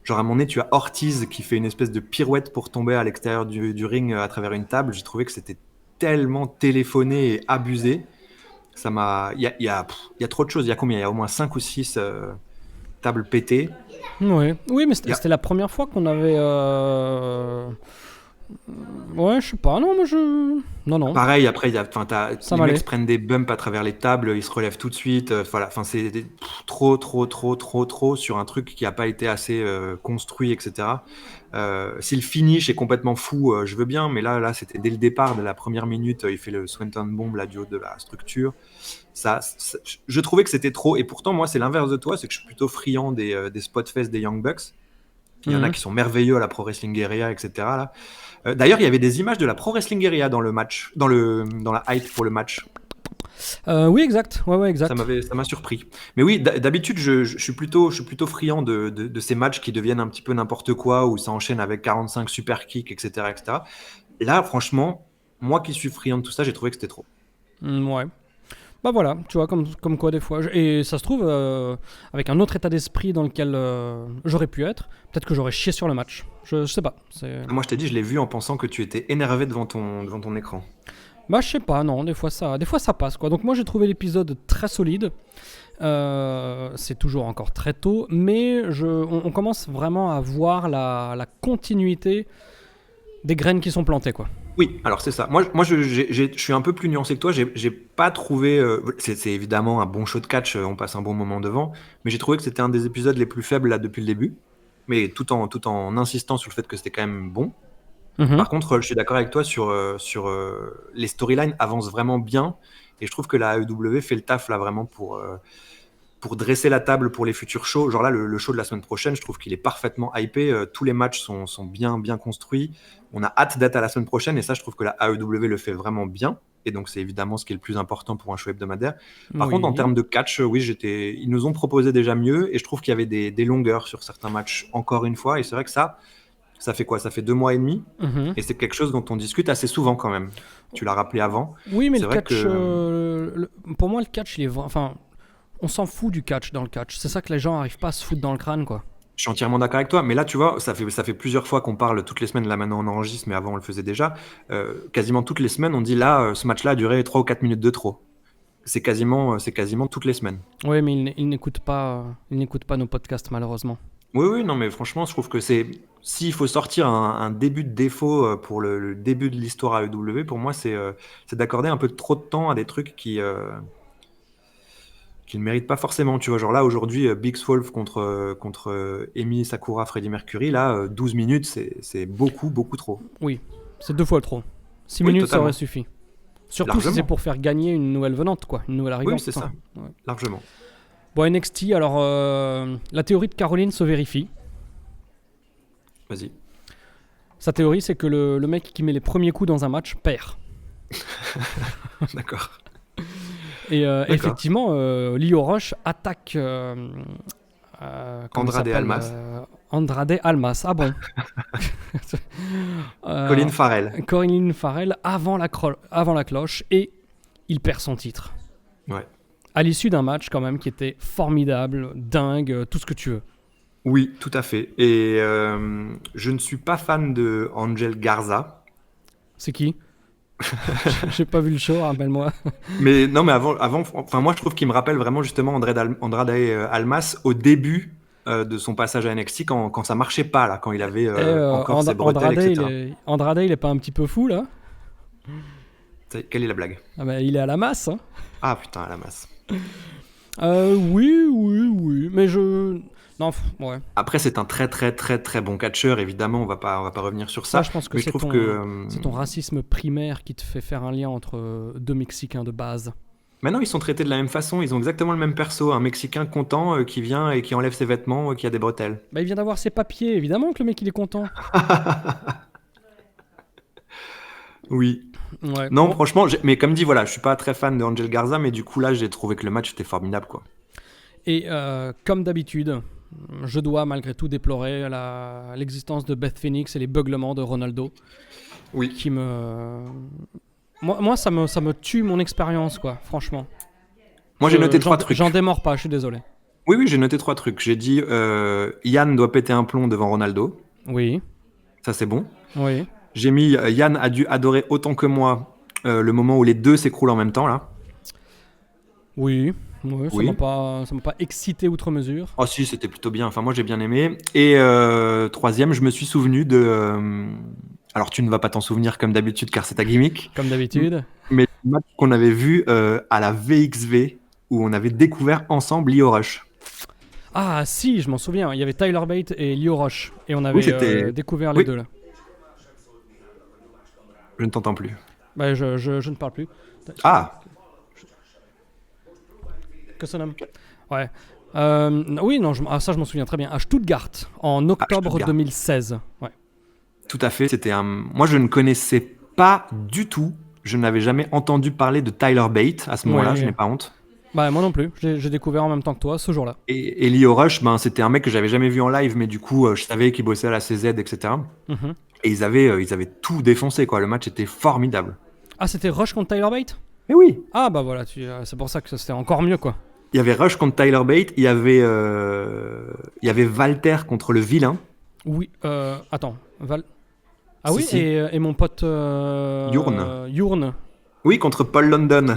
Genre, à un moment donné, tu as Ortiz qui fait une espèce de pirouette pour tomber à l'extérieur du ring à travers une table. J'ai trouvé que c'était tellement téléphoné et abusé. Ça m'a. Il y a trop de choses. Il y a combien? Il y a au moins 5 ou 6 tables pétées. Ouais. Oui, mais Il y a c'était la première fois qu'on avait. Ouais, je sais pas. Non, moi je. Non, non. Pareil, après, Ça les mecs se m'allait. prennent des bumps à travers les tables, ils se relèvent tout de suite. Voilà, enfin, trop, trop, trop, trop, trop sur un truc qui n'a pas été assez construit, etc. Si le finish est complètement fou, je veux bien, mais là, c'était dès le départ, de la première minute, il fait le Swanton Bomb là, du haut de la structure. Je trouvais que c'était trop, et pourtant, moi, c'est l'inverse de toi, c'est que je suis plutôt friand des spot-fest des Young Bucks. Il y en a Mhm. qui sont merveilleux à la Pro Wrestling Guerrilla, etc. Là. D'ailleurs, il y avait des images de la Pro Wrestling Guerrilla dans le match, dans la hype pour le match. Oui, exact. Ouais, ouais, Ça exact. m'avait, ça m'a surpris. Mais oui, d'habitude, je suis plutôt friand de ces matchs qui deviennent un petit peu n'importe quoi, où ça enchaîne avec 45 super kicks, etc., etc. Et là, franchement, moi qui suis friand de tout ça, j'ai trouvé que c'était trop. Ouais. Bah voilà, tu vois, comme quoi des fois. Et ça se trouve, avec un autre état d'esprit dans lequel j'aurais pu être, peut-être que j'aurais chié sur le match. Je sais pas. Moi, je t'ai dit, je l'ai vu en pensant que tu étais énervé devant ton écran. Bah je sais pas, non, des fois ça passe quoi. Donc moi j'ai trouvé l'épisode très solide. C'est toujours encore très tôt, mais on commence vraiment à voir la continuité des graines qui sont plantées quoi. Oui, alors c'est ça. Moi je suis un peu plus nuancé que toi. J'ai pas trouvé. C'est évidemment un bon show de catch. On passe un bon moment devant. Mais j'ai trouvé que c'était un des épisodes les plus faibles là depuis le début. Mais tout en insistant sur le fait que c'était quand même bon. Mhm. Par contre, je suis d'accord avec toi sur les storylines avancent vraiment bien. Et je trouve que la AEW fait le taf là vraiment pour dresser la table pour les futurs shows. Genre là, le show de la semaine prochaine, je trouve qu'il est parfaitement hypé. Tous les matchs sont bien, bien construits. On a hâte d'être à la semaine prochaine et ça, je trouve que la AEW le fait vraiment bien. Et donc, c'est évidemment ce qui est le plus important pour un show hebdomadaire. Par contre, en Oui. termes de catch, oui, ils nous ont proposé déjà mieux et je trouve qu'il y avait des longueurs sur certains matchs, encore une fois. Et c'est vrai que Ça fait quoi? Ça fait 2 mois et demi. Mhm. Et c'est quelque chose dont on discute assez souvent quand même. Tu l'as rappelé avant. Oui, mais C'est le vrai catch, que pour moi, le catch, enfin, on s'en fout du catch dans le catch. C'est ça que les gens n'arrivent pas à se foutre dans le crâne, quoi. je suis entièrement d'accord avec toi. Mais là, tu vois, ça fait plusieurs fois qu'on parle toutes les semaines. Là, maintenant, on enregistre, mais avant, on le faisait déjà. Quasiment toutes les semaines, on dit là, ce match-là a duré 3 ou 4 minutes de trop. C'est quasiment toutes les semaines. Oui, mais ils n'écoutent pas nos podcasts, malheureusement. Oui, oui, non, mais franchement, je trouve que s'il faut sortir un début de défaut pour le début de l'histoire AEW, pour moi, c'est d'accorder un peu trop de temps à des trucs qui ne méritent pas forcément. Tu vois, genre là, aujourd'hui, Big Swolf contre Emi Sakura, Freddie Mercury, là, 12 minutes, c'est beaucoup, beaucoup trop. Oui, c'est 2 fois trop. 6 Oui, minutes, ça totalement. aurait suffi. Surtout si Largement. c'est pour faire gagner une nouvelle venante, quoi. Une nouvelle arrivante. Oui, c'est ça. Ouais. Largement. Bon, NXT, alors, la théorie de Caroline se vérifie. Vas-y. Sa théorie, c'est que le mec qui met les premiers coups dans un match perd. D'accord. Et D'accord. effectivement, Lio Rush attaque Andrade Almas. Andrade Almas. Ah bon. Colin Farrell. Colin Farrell avant la cloche et il perd son titre. Ouais. À l'issue d'un match quand même qui était formidable, dingue, tout ce que tu veux. Oui, tout à fait. Et je ne suis pas fan de Angel Garza. C'est qui? J'ai pas vu le show, rappelle-moi. Mais non, mais avant, enfin moi je trouve qu'il me rappelle vraiment justement Andrade Almas au début de son passage à NXT quand ça marchait pas là, quand il avait encore ses bretelles, etc. Andrade, il est pas un petit peu fou là? Quelle est la blague? Ah bah, il est à la masse. Hein. Ah putain, à la masse. Oui, mais je... Non, ouais. Après c'est un très très très très bon catcheur, évidemment on va pas revenir sur ça. Ouais, je pense que mais c'est ton racisme primaire qui te fait faire un lien entre deux Mexicains de base. Maintenant ils sont traités de la même façon, ils ont exactement le même perso, un Mexicain content qui vient et qui enlève ses vêtements, qui a des bretelles. Bah il vient d'avoir ses papiers, évidemment que le mec il est content. Oui. Ouais, Non, bon. franchement, mais comme dit, voilà, je suis pas très fan de Angel Garza, mais du coup là, j'ai trouvé que le match était formidable, quoi. Et comme d'habitude, je dois malgré tout déplorer l'existence de Beth Phoenix et les beuglements de Ronaldo. Oui. Qui me... Moi ça me tue mon expérience, quoi, franchement. Moi, j'ai noté 3 trucs. J'en démords pas, je suis désolé. Oui, j'ai noté 3 trucs. J'ai dit, Yann doit péter un plomb devant Ronaldo. Oui. Ça, c'est bon. Oui. J'ai mis, Yann a dû adorer autant que moi le moment où les deux s'écroulent en même temps, là. Oui. Oui. Ça m'a pas excité outre mesure. Oh si, c'était plutôt bien. Enfin, moi, j'ai bien aimé. Et troisième, je me suis souvenu de... alors, tu ne vas pas t'en souvenir comme d'habitude, car c'est ta gimmick. Comme d'habitude. Mais le match qu'on avait vu à la VXV, où on avait découvert ensemble Lio Rush. Ah si, je m'en souviens. Il y avait Tyler Bate et Lio Rush. Et on avait découvert les deux, là. Je ne t'entends plus. Bah, je ne parle plus. Ah. Que son homme. Ouais. Oui, non, ça je m'en souviens très bien. À Stuttgart, en octobre 2016. Ouais. Tout à fait. Moi, je ne connaissais pas du tout. Je n'avais jamais entendu parler de Tyler Bate à ce moment-là. Je n'ai pas honte. Bah, moi non plus. J'ai découvert en même temps que toi ce jour-là. Et Lio Rush, c'était un mec que j'avais jamais vu en live, mais du coup, je savais qu'il bossait à la CZ, etc. Mm-hmm. Et ils avaient tout défoncé, quoi. Le match était formidable. Ah, c'était Rush contre Tyler Bate ? Eh oui. Ah bah voilà, c'est pour ça que c'était encore mieux, quoi. Il y avait Rush contre Tyler Bate, il y avait Walter contre le vilain. Oui, attends, Ah oui, si. Et mon pote... Yourne. Oui, contre Paul London.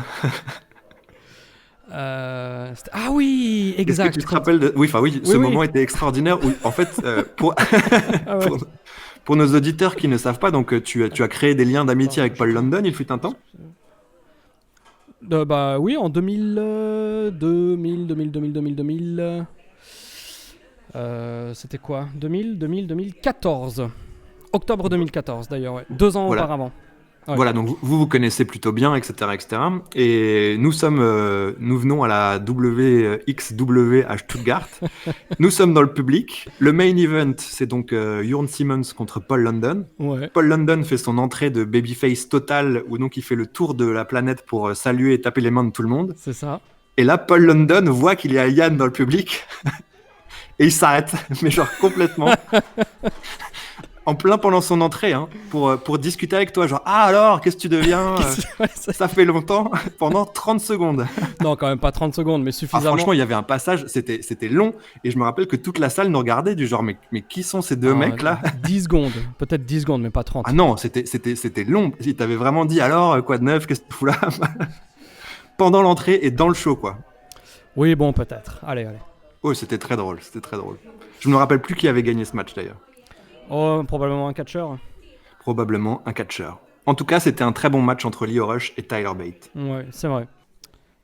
Ah oui, exact. Est-ce que tu te rappelles de... Oui, ce moment était extraordinaire. Où, en fait, ah ouais. pour nos auditeurs qui ne savent pas, donc tu as créé des liens d'amitié avec Paul London, il fut un temps. Bah oui, en 2000. C'était quoi 2014. Octobre 2014 d'ailleurs, ouais. 2 ans auparavant. Ouais. Voilà, donc vous connaissez plutôt bien, etc., etc. Et nous venons à la WXW à Stuttgart. Nous sommes dans le public. Le main event, c'est donc Jurn Simmons contre Paul London. Ouais. Paul London fait son entrée de babyface total, où donc il fait le tour de la planète pour saluer et taper les mains de tout le monde. C'est ça. Et là, Paul London voit qu'il y a Yann dans le public et il s'arrête, mais genre complètement. en plein pendant son entrée, hein, pour discuter avec toi. Genre, ah alors, qu'est-ce que tu deviens Ouais, Ça fait longtemps, pendant 30 secondes. Non, quand même pas 30 secondes, mais Ah, suffisamment. franchement, il y avait un passage, c'était long, et je me rappelle que toute la salle nous regardait du genre, mais qui sont ces deux Ah, mecs là? 10 secondes, peut-être 10 secondes, mais pas 30. Ah non, c'était long. Il t'avait vraiment dit, alors, quoi de neuf, qu'est-ce que tu fous là? Pendant l'entrée et dans le show, quoi. Oui, bon, peut-être. Allez, allez. Oh, c'était très drôle, c'était très drôle. Je me rappelle plus qui avait gagné ce match d'ailleurs. Oh, probablement un catcheur. Probablement un catcheur. En tout cas, c'était un très bon match entre Lio Rush et Tyler Bate. Ouais, c'est vrai.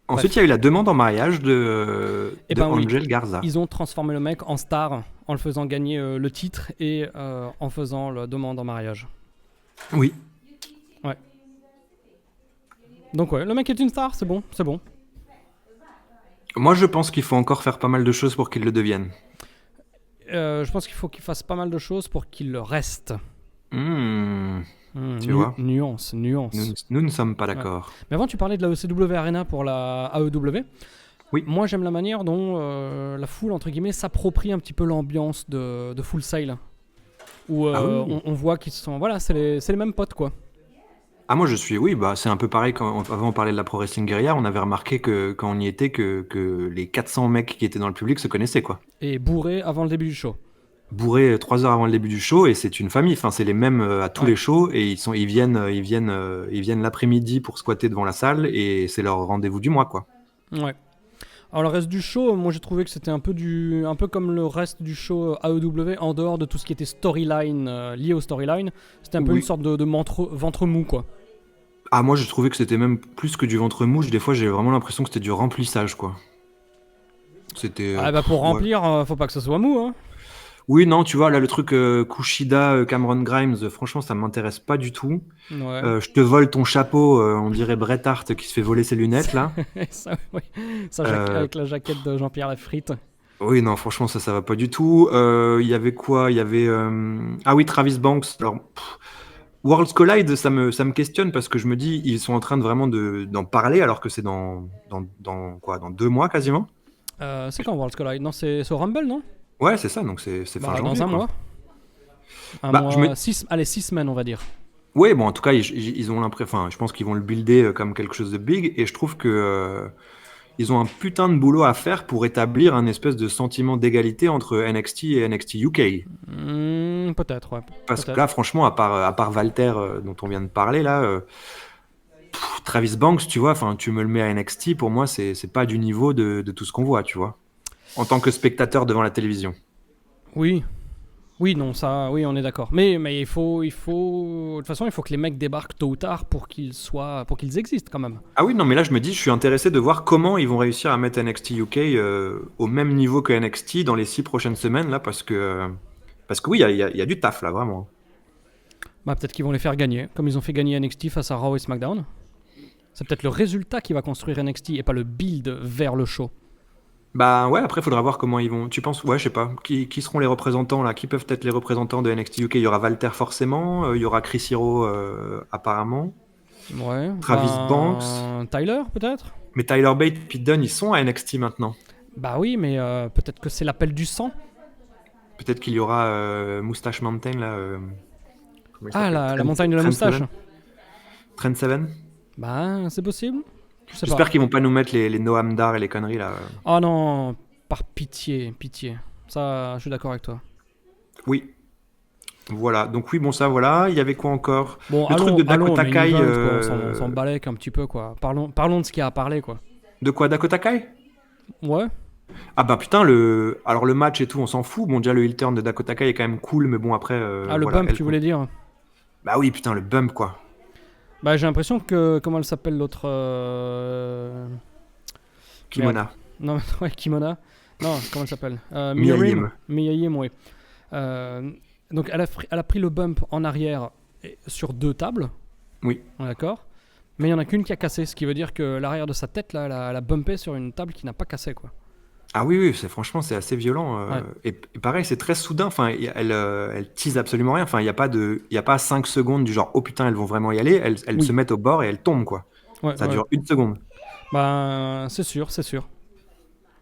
Ensuite, Bref. il y a eu la demande en mariage Eh de ben oui, Angel Garza. ils ont transformé le mec en star en le faisant gagner le titre et en faisant la demande en mariage. Oui. Ouais. Donc ouais, le mec est une star, c'est bon, c'est bon. Moi, je pense qu'il faut encore faire pas mal de choses pour qu'il le devienne. Je pense qu'il faut qu'il fasse pas mal de choses pour qu'il le reste. Tu vois, Nuance. nous ne sommes pas d'accord. Mais avant, tu parlais de la ECW Arena pour la AEW. Oui. Moi, j'aime la manière dont la foule, entre guillemets, s'approprie un petit peu l'ambiance de Full Sail. Où Ah oui. on voit qu'ils sont... Voilà, c'est les mêmes potes, quoi. Ah, moi, oui, bah, c'est un peu pareil avant on parlait de la Pro Wrestling Guerrilla, on avait remarqué que quand on y était, que les 400 mecs qui étaient dans le public se connaissaient, quoi. Et bourré avant le début du show. Bourré 3 heures avant le début du show, et c'est une famille, enfin, c'est les mêmes à tous Ouais. les shows, et ils viennent l'après-midi pour squatter devant la salle, et c'est leur rendez-vous du mois, quoi. Ouais. Alors le reste du show, moi j'ai trouvé que c'était un peu comme le reste du show AEW en dehors de tout ce qui était storyline lié au storyline. C'était un peu Oui. une sorte de ventre mou, quoi. Ah, moi, je trouvais que c'était même plus que du ventre mouche, des fois, j'ai vraiment l'impression que c'était du remplissage, quoi. C'était... Ah bah pour ouais. remplir, faut pas que ce soit mou, hein. Oui, non, tu vois, là, le truc Kushida, Cameron Grimes, franchement, ça m'intéresse pas du tout. Ouais. Je te vole ton chapeau, on dirait Bret Hart qui se fait voler ses lunettes, là. Ça, oui. Euh, Avec la jaquette de Jean-Pierre Lafrite. Oui, non, franchement, ça va pas du tout. Il y avait quoi? Il y avait... Ah oui, Travis Banks. Alors, Worlds Collide, ça me questionne parce que je me dis, ils sont en train de vraiment d'en parler alors que c'est dans 2 mois quasiment. C'est quand Worlds Collide? Non, c'est au Rumble, non? Ouais, c'est ça, donc c'est fin Bah, janvier, dans un quoi. mois. Un Bah, mois, 6 semaines, on va dire. Ouais, bon, en tout cas, ils ont l'impression, enfin, je pense qu'ils vont le builder comme quelque chose de big, et je trouve que ils ont un putain de boulot à faire pour établir un espèce de sentiment d'égalité entre NXT et NXT UK. Peut-être, ouais. Parce que Peut-être. là, franchement, à part Walter dont on vient de parler, là, Travis Banks, tu vois, enfin, tu me le mets à NXT, pour moi, c'est pas du niveau de tout ce qu'on voit, tu vois, en tant que spectateur devant la télévision. Oui. Oui, non, ça, oui, on est d'accord. Mais il faut, de toute façon, il faut que les mecs débarquent tôt ou tard pour qu'ils existent quand même. Ah oui, non, mais là, je me dis, je suis intéressé de voir comment ils vont réussir à mettre NXT UK au même niveau que NXT dans les 6 prochaines semaines, là, parce que oui, il y a du taf, là, vraiment. Bah, peut-être qu'ils vont les faire gagner, comme ils ont fait gagner NXT face à Raw et SmackDown. C'est peut-être le résultat qui va construire NXT et pas le build vers le show. Bah ouais, après, il faudra voir comment ils vont. Tu penses, ouais, je sais pas, qui seront les représentants, là? Qui peuvent être les représentants de NXT UK? Il y aura Walter, forcément, il y aura Chris Hero, apparemment, Ouais. Travis Banks, Tyler, peut-être. mais Tyler Bate et Pete Dunne, ils sont à NXT maintenant. Bah oui, mais peut-être que c'est l'appel du sang. Peut-être qu'il y aura Moustache Mountain, là. Comment il Ah, s'appelle? la montagne de la moustache. Trent Seven. Bah, c'est possible. Je sais pas. J'espère qu'ils vont pas nous mettre les Noam Dar et les conneries, là. Oh non, par pitié, pitié. Ça, je suis d'accord avec toi. Oui. Voilà, donc oui, bon, ça, voilà. Il y avait quoi encore? Bon, Le truc de Dakota main Kai. event, quoi. On s'en balèque un petit peu, quoi. Parlons de ce qu'il y a à parler, quoi. De quoi, Dakota Kai? Ouais. Ah bah putain, alors le match et tout, on s'en fout. Bon, déjà, le heel turn de Dakota Kai est quand même cool, mais bon, après. Ah, le voilà, bump, tu voulais dire? Bah oui, putain, le bump, quoi. Bah, j'ai l'impression que. Comment elle s'appelle l'autre Kimona. Merde. Non, ouais, Kimona. Non, comment elle s'appelle Mia Yim. Mia Yim, oui. Donc, elle a pris le bump en arrière sur 2 tables. Oui. D'accord. Mais il n'y en a qu'une qui a cassé, ce qui veut dire que l'arrière de sa tête, là, elle a bumpé sur une table qui n'a pas cassé, quoi. Ah oui, franchement, c'est assez violent. Ouais. Et pareil, c'est très soudain. Enfin, elle tease absolument rien. Enfin, il y a pas 5 secondes du genre, oh putain, elles vont vraiment y aller. Elles Oui. se mettent au bord et elles tombent, quoi. Ouais, Ça ouais. dure 1 seconde. Bah, c'est sûr, c'est sûr.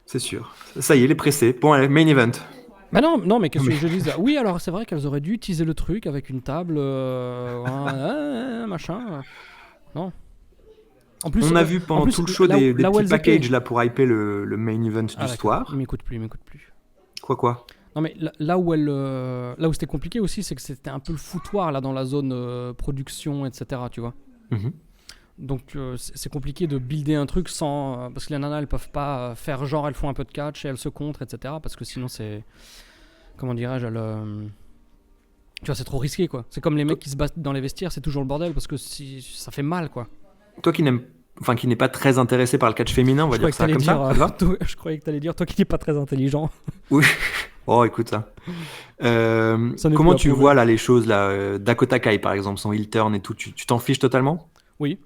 C'est sûr. Ça y est, il est pressé. Bon, allez, main event. Bah non, mais qu'est-ce que je dis? Oui, alors c'est vrai qu'elles auraient dû utiliser le truc avec une table, machin. Non. En plus, On a vu pendant tout le show des petits packages là pour hyper le main event du soir. Il m'écoute plus. Quoi? Non mais là où c'était compliqué aussi, c'est que c'était un peu le foutoir là dans la zone production, etc. Tu vois. Mm-hmm. Donc c'est compliqué de builder un truc sans parce que les nanas elles peuvent pas faire genre elles font un peu de catch et elles se contrent, etc. Parce que sinon c'est comment dirais-je, tu vois, c'est trop risqué quoi. C'est comme les mecs qui se battent dans les vestiaires, c'est toujours le bordel parce que ça fait mal quoi. Toi qui n'est pas très intéressé par le catch féminin, on va dire ça comme ça. Je croyais que t'allais dire toi qui n'es pas très intelligent. Oui. Oh, écoute ça. Comment tu vois là les choses là, Dakota Kai par exemple, son heel turn et tout, tu t'en fiches totalement? Oui.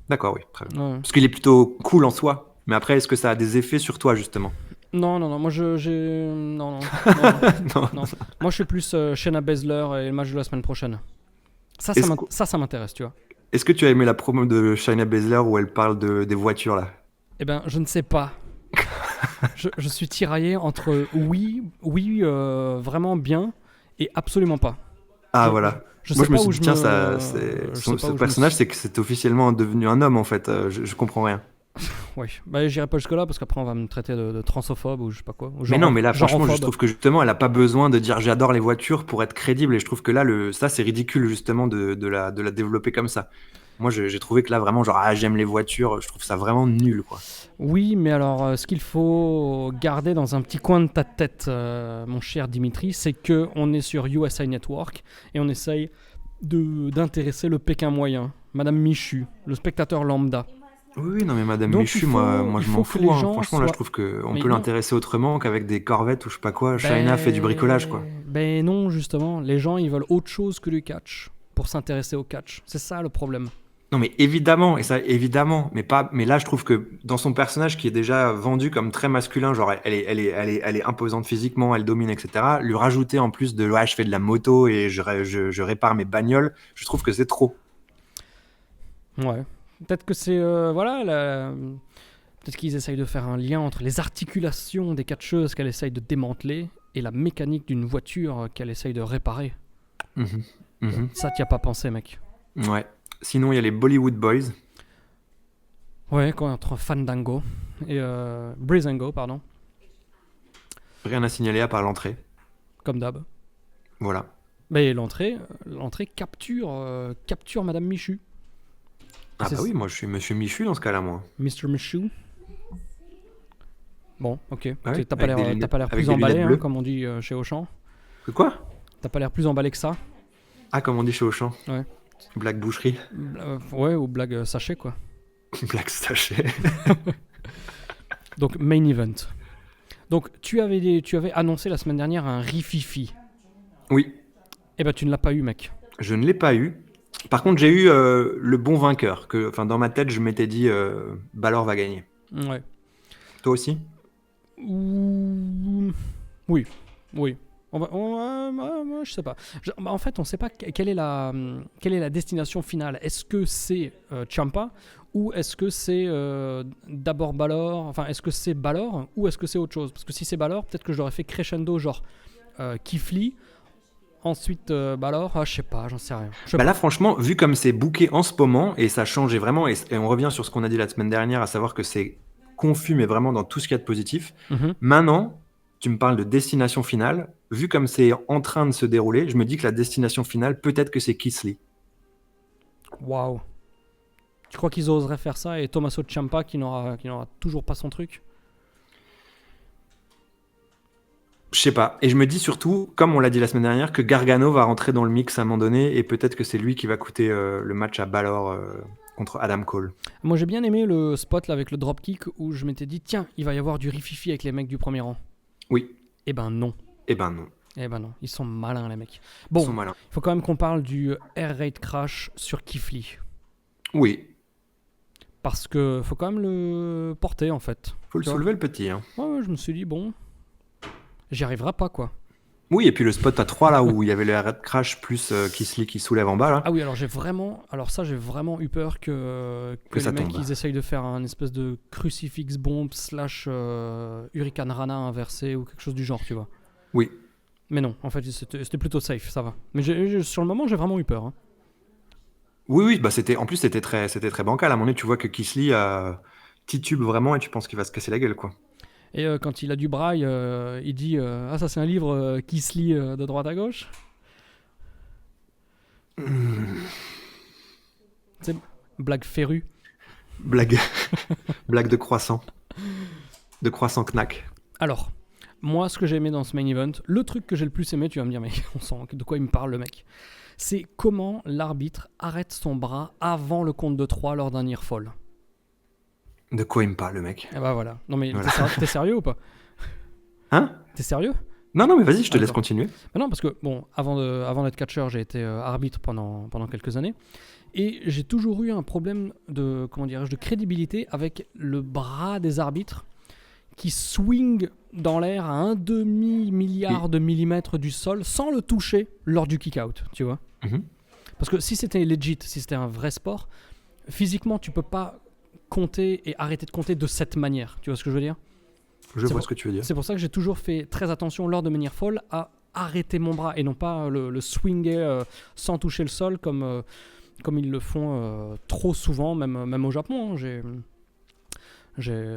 D'accord, oui, très bien. Ouais. Parce qu'il est plutôt cool en soi, mais après, est-ce que ça a des effets sur toi justement? Non, moi non. Moi je suis plus Shayna Baszler et le match de la semaine prochaine. Ça m'intéresse, tu vois. Est-ce que tu as aimé la promo de Shayna Baszler où elle parle des voitures là? Eh ben, je ne sais pas. je suis tiraillé entre oui, vraiment bien et absolument pas. Ah voilà. Moi je me suis dit tiens, ce personnage c'est que c'est officiellement devenu un homme en fait. Je comprends rien. Oui, bah j'irai pas jusque là parce qu'après on va me traiter de transophobe ou je sais pas quoi. Mais non, mais là franchement je trouve que justement elle a pas besoin de dire j'adore les voitures pour être crédible et je trouve que là ça c'est ridicule justement de la développer comme ça. Moi j'ai trouvé que là vraiment genre j'aime les voitures, je trouve ça vraiment nul quoi. Oui, mais alors ce qu'il faut garder dans un petit coin de ta tête, mon cher Dimitri, c'est que on est sur USA Network et on essaye d'intéresser le Pékin moyen, Madame Michu, le spectateur lambda. Oui, non mais Madame Michu, moi je m'en fous. Hein. Franchement, là je trouve qu'on peut l'intéresser autrement qu'avec des corvettes ou je sais pas quoi. Shayna fait du bricolage quoi. Ben non, justement, les gens ils veulent autre chose que du catch pour s'intéresser au catch. C'est ça le problème. Non mais évidemment, mais là je trouve que dans son personnage qui est déjà vendu comme très masculin, genre elle est imposante physiquement, elle domine, etc. Lui rajouter en plus de je fais de la moto et je répare mes bagnoles, je trouve que c'est trop. Ouais. Peut-être que c'est peut-être qu'ils essayent de faire un lien entre les articulations des catcheuses qu'elle essaye de démanteler et la mécanique d'une voiture qu'elle essaye de réparer. Ça t'y as pas pensé, mec. Ouais. Sinon il y a les Bollywood Boys. Ouais, contre Fandango et Breezango, pardon. Rien à signaler à part l'entrée. Comme d'hab. Voilà. Mais l'entrée capture Madame Michu. Ah bah oui, moi je suis Monsieur Michu dans ce cas-là, moi. Mr. Michu. Bon, ok. Ouais, t'as pas l'air plus emballé, hein, comme on dit chez Auchan. Quoi? T'as pas l'air plus emballé que ça. Ah, comme on dit chez Auchan. Ouais. Blague boucherie. Ouais, ou blague sachet, quoi. Blague sachet. Donc, main event. Donc, tu avais annoncé la semaine dernière un rififi. Oui. Eh ben, tu ne l'as pas eu, mec. Je ne l'ai pas eu. Par contre, j'ai eu le bon vainqueur. Dans ma tête, je m'étais dit Balor va gagner. Ouais. Toi aussi? Oui. Je sais pas. En fait, on sait pas quelle est la destination finale. Est-ce que c'est Ciampa ou est-ce que c'est d'abord Balor? Enfin, est-ce que c'est Balor ou est-ce que c'est autre chose? Parce que si c'est Balor, peut-être que je l'aurais fait crescendo, genre Keith Lee. Ensuite, Balor, je sais pas, j'en sais rien. Là, franchement, vu comme c'est booké en ce moment, et ça changeait vraiment, et on revient sur ce qu'on a dit la semaine dernière, à savoir que c'est confus, mais vraiment dans tout ce qu'il y a de positif. Maintenant, tu me parles de destination finale. Vu comme c'est en train de se dérouler, je me dis que la destination finale, peut-être que c'est Keith Lee. Waouh. Tu crois qu'ils oseraient faire ça et Tommaso Ciampa qui n'aura toujours pas son truc? Je sais pas. Et je me dis surtout, comme on l'a dit la semaine dernière, que Gargano va rentrer dans le mix à un moment donné et peut-être que c'est lui qui va coûter le match à Balor contre Adam Cole. Moi j'ai bien aimé le spot là, avec le dropkick où je m'étais dit tiens, il va y avoir du rififi avec les mecs du premier rang. Oui. Eh ben non. Ils sont malins les mecs. Bon, il faut quand même qu'on parle du Air Raid Crash sur Keith Lee. Oui. Parce que faut quand même le porter en fait. Faut le soulever le petit. Hein. Ouais, je me suis dit bon... J'y arriverai pas quoi. Oui, et puis le spot à 3 là où il y avait le Red Crash plus Keith Lee qui soulève en bas là. Ah oui, alors j'ai vraiment eu peur que les mecs ils essayent de faire un espèce de crucifix bomb / Hurricane Rana inversé ou quelque chose du genre, tu vois. Oui. Mais non, en fait, c'était plutôt safe, ça va. Mais sur le moment, j'ai vraiment eu peur. Hein. Oui, bah c'était très bancal. À un moment donné, tu vois que Kisly titube vraiment et tu penses qu'il va se casser la gueule, quoi. Et quand il a du braille, il dit ah, ça, c'est un livre qui se lit de droite à gauche. C'est blague férue. Blague, blague de croissant. De croissant knack. Alors, moi, ce que j'ai aimé dans ce main event, le truc que j'ai le plus aimé, tu vas me dire, mais on sent de quoi il me parle, le mec. C'est comment l'arbitre arrête son bras avant le compte de 3 lors d'un near fall. De quoi il me parle, le mec? Et bah voilà. Non, mais Voilà. t'es sérieux ou pas? Hein? T'es sérieux? Non, mais vas-y, je te laisse D'accord. continuer. Bah non, parce que, bon, avant d'être catcheur, j'ai été arbitre pendant quelques années. Et j'ai toujours eu un problème de crédibilité avec le bras des arbitres qui swing dans l'air à 1/2 milliard de millimètres du sol sans le toucher lors du kick-out, tu vois. Mhm. Parce que si c'était legit, si c'était un vrai sport, physiquement, tu peux pas compter et arrêter de compter de cette manière. Tu vois ce que je veux dire? Je vois ce que tu veux dire. C'est pour ça que j'ai toujours fait très attention lors de mes near fall à arrêter mon bras et non pas le swinger sans toucher le sol comme ils le font trop souvent, même au Japon. Hein. J'ai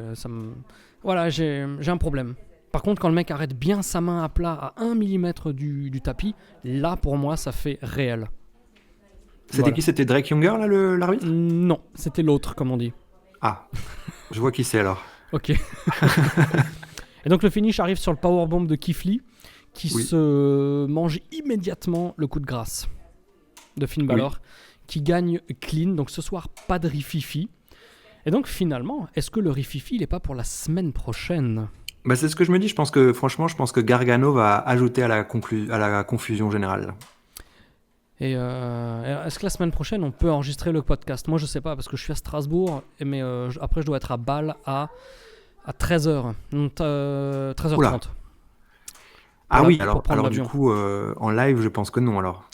un problème. Par contre, quand le mec arrête bien sa main à plat à 1 mm du tapis, là, pour moi, ça fait réel. C'était Voilà. qui? C'était Drake Younger, là, l'arbitre? Non, c'était l'autre, comme on dit. Ah, je vois qui c'est alors. Ok. Et donc, le finish arrive sur le powerbomb de Keith Lee, qui se mange immédiatement le coup de grâce de Finn Balor, qui gagne clean. Donc, ce soir, pas de rififi. Et donc, finalement, est-ce que le rififi, il n'est pas pour la semaine prochaine? Bah, c'est ce que je me dis. Je pense que Gargano va ajouter à la confusion générale. Et est-ce que la semaine prochaine, on peut enregistrer le podcast? Moi, je sais pas, parce que je suis à Strasbourg, mais après, je dois être à Bâle à 13h. 13h30. Oula. Ah oui, alors prendre du l'avion. coup, en live, je pense que non, alors.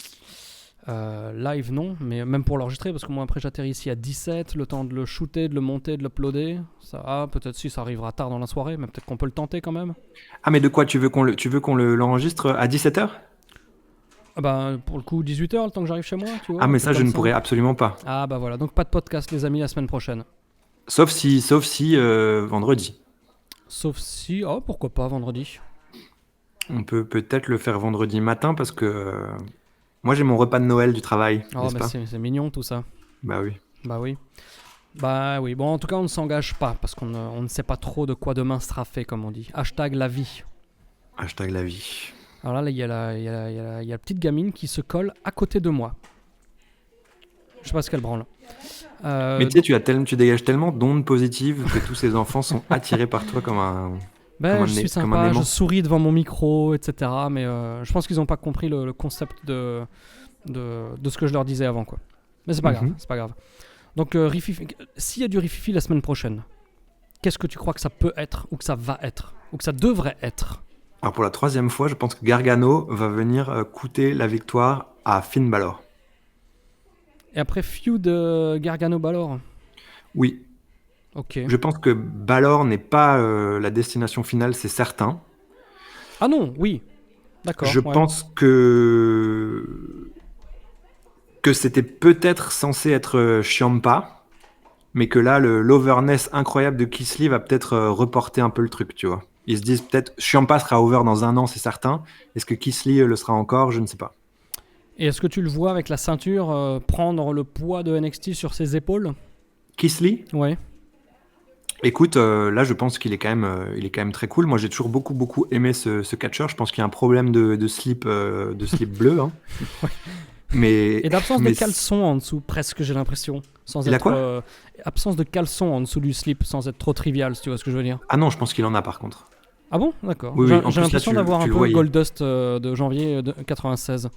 Live, non, mais même pour l'enregistrer, parce que moi, après, j'atterris ici à 17, le temps de le shooter, de le monter, de l'uploader. Ça, peut-être si ça arrivera tard dans la soirée, mais peut-être qu'on peut le tenter quand même. Ah, mais de quoi tu veux qu'on l'enregistre à 17h? Ah bah, pour le coup, 18h, le temps que j'arrive chez moi, tu vois. Ah, mais ça, je ne pourrais absolument pas. Ah bah voilà, donc pas de podcast, les amis, la semaine prochaine. Sauf si vendredi. Sauf si, oh, pourquoi pas vendredi. On peut peut-être le faire vendredi matin parce que moi, j'ai mon repas de Noël du travail, Oh, n'est-ce mais pas? c'est mignon tout ça. Bah oui. Bah oui. Bah oui. Bon, en tout cas, on ne s'engage pas parce qu'on ne sait pas trop de quoi demain sera fait, comme on dit. Hashtag la vie. Hashtag la vie. Alors là, il y a la petite gamine qui se colle à côté de moi. Je sais pas ce qu'elle branle. Mais tu sais, tu dégages tellement d'ondes positives que tous ces enfants sont attirés par toi comme un. Ben, comme je un suis comme un sympa, aimant. je souris devant mon micro, etc. Mais je pense qu'ils n'ont pas compris le concept de ce que je leur disais avant, quoi. Mais c'est pas grave, c'est pas grave. Donc, s'il y a du rififi la semaine prochaine, qu'est-ce que tu crois que ça peut être, ou que ça va être, ou que ça devrait être? Alors pour la 3e fois, je pense que Gargano va venir coûter la victoire à Finn Balor. Et après, feud Gargano-Balor. Oui. Ok. Je pense que Balor n'est pas la destination finale, c'est certain. Ah non, oui. D'accord. Je pense que c'était peut-être censé être Ciampa, mais que là, l'overness incroyable de Keith Lee va peut-être reporter un peu le truc, tu vois. Ils se disent peut-être Ciampa sera over dans 1 an, c'est certain. Est-ce que Keith Lee le sera encore? Je ne sais pas. Et est-ce que tu le vois avec la ceinture prendre le poids de NXT sur ses épaules? Keith Lee? Ouais. Écoute, là, je pense qu'il est quand même très cool. Moi, j'ai toujours beaucoup aimé ce catcheur. Je pense qu'il y a un problème de slip bleu. Hein. Ouais. Mais, et d'absence de caleçon en dessous, presque, j'ai l'impression. Il a quoi? Absence de caleçon en dessous du slip, sans être trop trivial, si tu vois ce que je veux dire. Ah non, je pense qu'il en a par contre. Ah bon? D'accord. Oui, J'ai l'impression d'avoir un peu Goldust de janvier 96.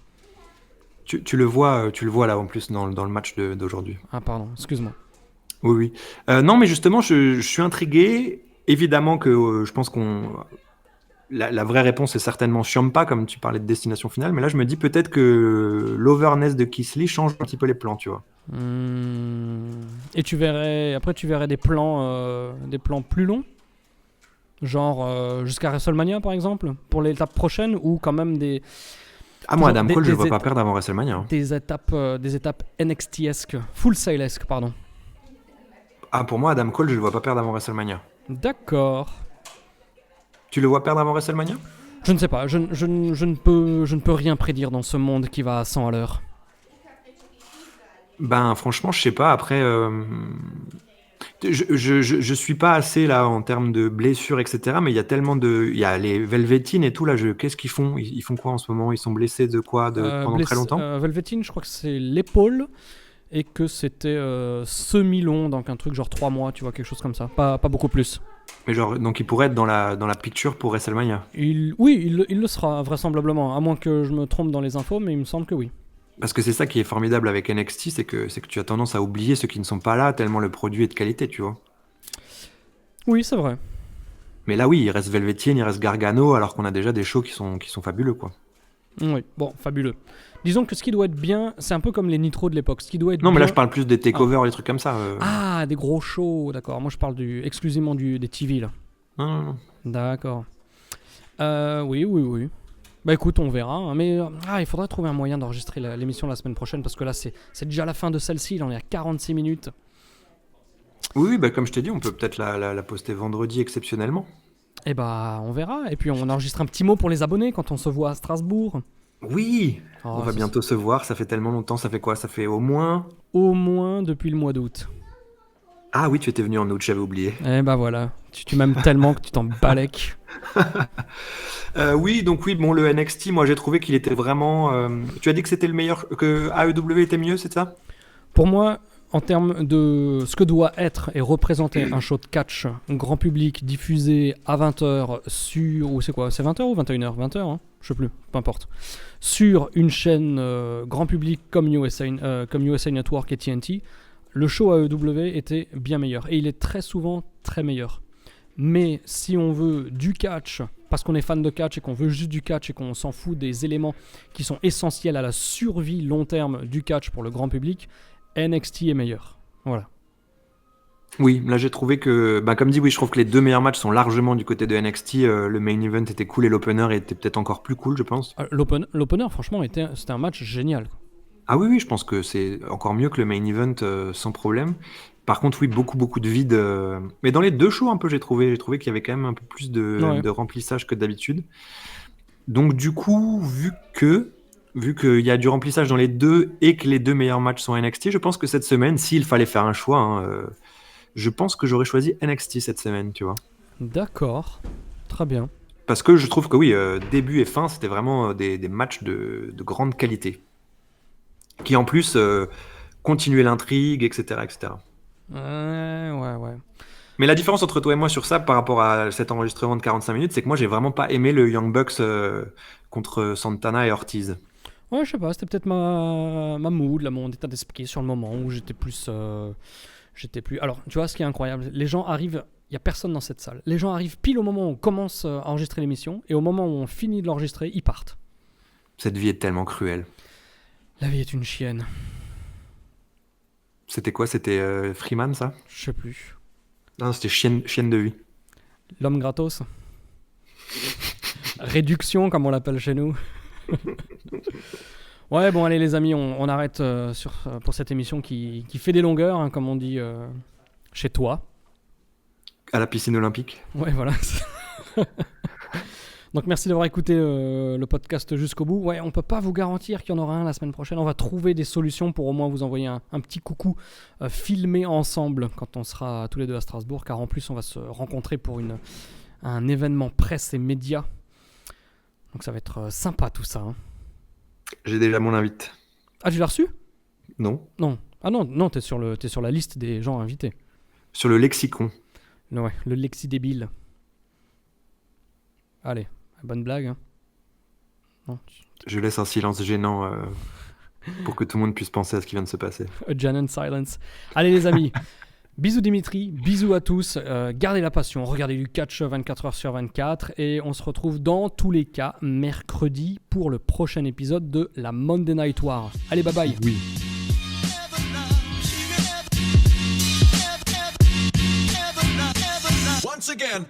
Tu le vois là en plus dans le match d'aujourd'hui. Ah pardon, excuse-moi. Oui. Non, mais justement, je suis intrigué. Évidemment que je pense la vraie réponse est certainement Ciampa, comme tu parlais de destination finale. Mais là, je me dis peut-être que l'overness de Keith Lee change un petit peu les plans, tu vois. Et tu verrais des plans plus longs? Genre jusqu'à WrestleMania par exemple, pour l'étape prochaine, ou quand même des... Ah, moi, Adam Cole, je ne le vois pas perdre avant WrestleMania. Hein. Des étapes NXT-esques, Full Sail-esques, pardon. Ah, pour moi, Adam Cole, je le vois pas perdre avant WrestleMania. D'accord. Tu le vois perdre avant WrestleMania ? Je ne sais pas, je ne peux rien prédire dans ce monde qui va à 100 à l'heure. Ben, franchement, je sais pas. Après, je suis pas assez là en termes de blessures, etc. Mais il y a tellement de. Il y a les Velveteen et tout là. Qu'est-ce qu'ils font ? Ils font quoi en ce moment ? Ils sont blessés de quoi pendant très longtemps ? Velveteen, je crois que c'est l'épaule et que c'était semi-long, donc un truc genre 3 mois, tu vois, quelque chose comme ça. Pas beaucoup plus. Mais genre, donc il pourrait être dans la picture pour WrestleMania. Oui, il le sera vraisemblablement, à moins que je me trompe dans les infos, mais il me semble que oui. Parce que c'est ça qui est formidable avec NXT, c'est que tu as tendance à oublier ceux qui ne sont pas là tellement le produit est de qualité, tu vois. Oui, c'est vrai. Mais là, oui, il reste Velveteen, il reste Gargano, alors qu'on a déjà des shows qui sont fabuleux, quoi. Oui, bon, fabuleux. Disons que ce qui doit être bien, c'est un peu comme les Nitro de l'époque. Ce qui doit être non, mais bien... là, je parle plus des takeovers, des trucs comme ça. Ah, des gros shows, d'accord. Moi, je parle exclusivement des TV, là. Non. D'accord. Oui. Bah écoute, on verra. Hein, mais il faudrait trouver un moyen d'enregistrer l'émission la semaine prochaine, parce que là, c'est déjà la fin de celle-ci. Il en est à 46 minutes. Oui, bah comme je t'ai dit, on peut peut-être la poster vendredi exceptionnellement. Eh bah, on verra. Et puis, on enregistre un petit mot pour les abonnés quand on se voit à Strasbourg. Oui, on va bientôt se voir. Ça fait tellement longtemps. Ça fait quoi ? Ça fait au moins... Au moins depuis le mois d'août. Ah oui, tu étais venu en août, j'avais oublié. Eh bah voilà, tu m'aimes tellement que tu t'en balèques. Oui, bon, le NXT, moi j'ai trouvé qu'il était vraiment... Tu as dit que c'était le meilleur, que AEW était mieux, c'est ça ? Pour moi, en termes de ce que doit être et représenter un show de catch grand public diffusé à 20h sur... Ou c'est quoi ? C'est 20h ou 21h ? 20h, hein ? Je sais plus, peu importe. Sur une chaîne grand public comme USA Network et TNT, le show AEW était bien meilleur. Et il est très souvent très meilleur. Mais si on veut du catch, parce qu'on est fan de catch et qu'on veut juste du catch et qu'on s'en fout des éléments qui sont essentiels à la survie long terme du catch pour le grand public, NXT est meilleur. Voilà. Oui, là j'ai trouvé que, comme dit, oui, je trouve que les deux meilleurs matchs sont largement du côté de NXT. Le main event était cool et l'opener était peut-être encore plus cool, je pense. L'opener, franchement, c'était un match génial. Ah oui, je pense que c'est encore mieux que le main event sans problème. Par contre, oui, beaucoup de vide. Mais dans les deux shows, un peu, j'ai trouvé qu'il y avait quand même un peu plus de remplissage que d'habitude. Donc du coup, vu qu'il y a du remplissage dans les deux et que les deux meilleurs matchs sont NXT, je pense que cette semaine, s'il fallait faire un choix, je pense que j'aurais choisi NXT cette semaine, tu vois. D'accord, très bien. Parce que je trouve que oui, début et fin, c'était vraiment des matchs de grande qualité. Qui en plus continuaient l'intrigue, etc. Ouais. Mais la différence entre toi et moi sur ça par rapport à cet enregistrement de 45 minutes, c'est que moi j'ai vraiment pas aimé le Young Bucks contre Santana et Ortiz. Ouais, je sais pas, c'était peut-être ma mood, là, mon état d'esprit sur le moment où j'étais plus... Alors, tu vois, ce qui est incroyable, les gens arrivent... Il n'y a personne dans cette salle. Les gens arrivent pile au moment où on commence à enregistrer l'émission, et au moment où on finit de l'enregistrer, ils partent. Cette vie est tellement cruelle. La vie est une chienne. C'était quoi ? C'était Freeman, ça ? Je sais plus. Non, c'était chienne de vie. L'homme gratos. Réduction, comme on l'appelle chez nous. Ouais, bon, allez les amis, on arrête pour cette émission qui fait des longueurs, hein, comme on dit chez toi. À la piscine olympique. Ouais, voilà. Donc merci d'avoir écouté le podcast jusqu'au bout. Ouais, on peut pas vous garantir qu'il y en aura un la semaine prochaine. On va trouver des solutions pour au moins vous envoyer un petit coucou filmé ensemble quand on sera tous les deux à Strasbourg, car en plus on va se rencontrer pour un événement presse et médias. Donc ça va être sympa tout ça. Hein. J'ai déjà mon invite. Ah, tu l'as reçu ? Non. Non. Ah non, t'es sur la liste des gens invités. Sur le lexicon. Ouais, le lexi débile. Allez, bonne blague. Hein. Non, Je laisse un silence gênant pour que tout le monde puisse penser à ce qui vient de se passer. A Jannon silence. Allez les amis, bisous Dimitri, bisous à tous. Gardez la passion, regardez du catch 24h sur 24 et on se retrouve dans tous les cas mercredi pour le prochain épisode de la Monday Night War. Allez, bye bye. Oui. Once again.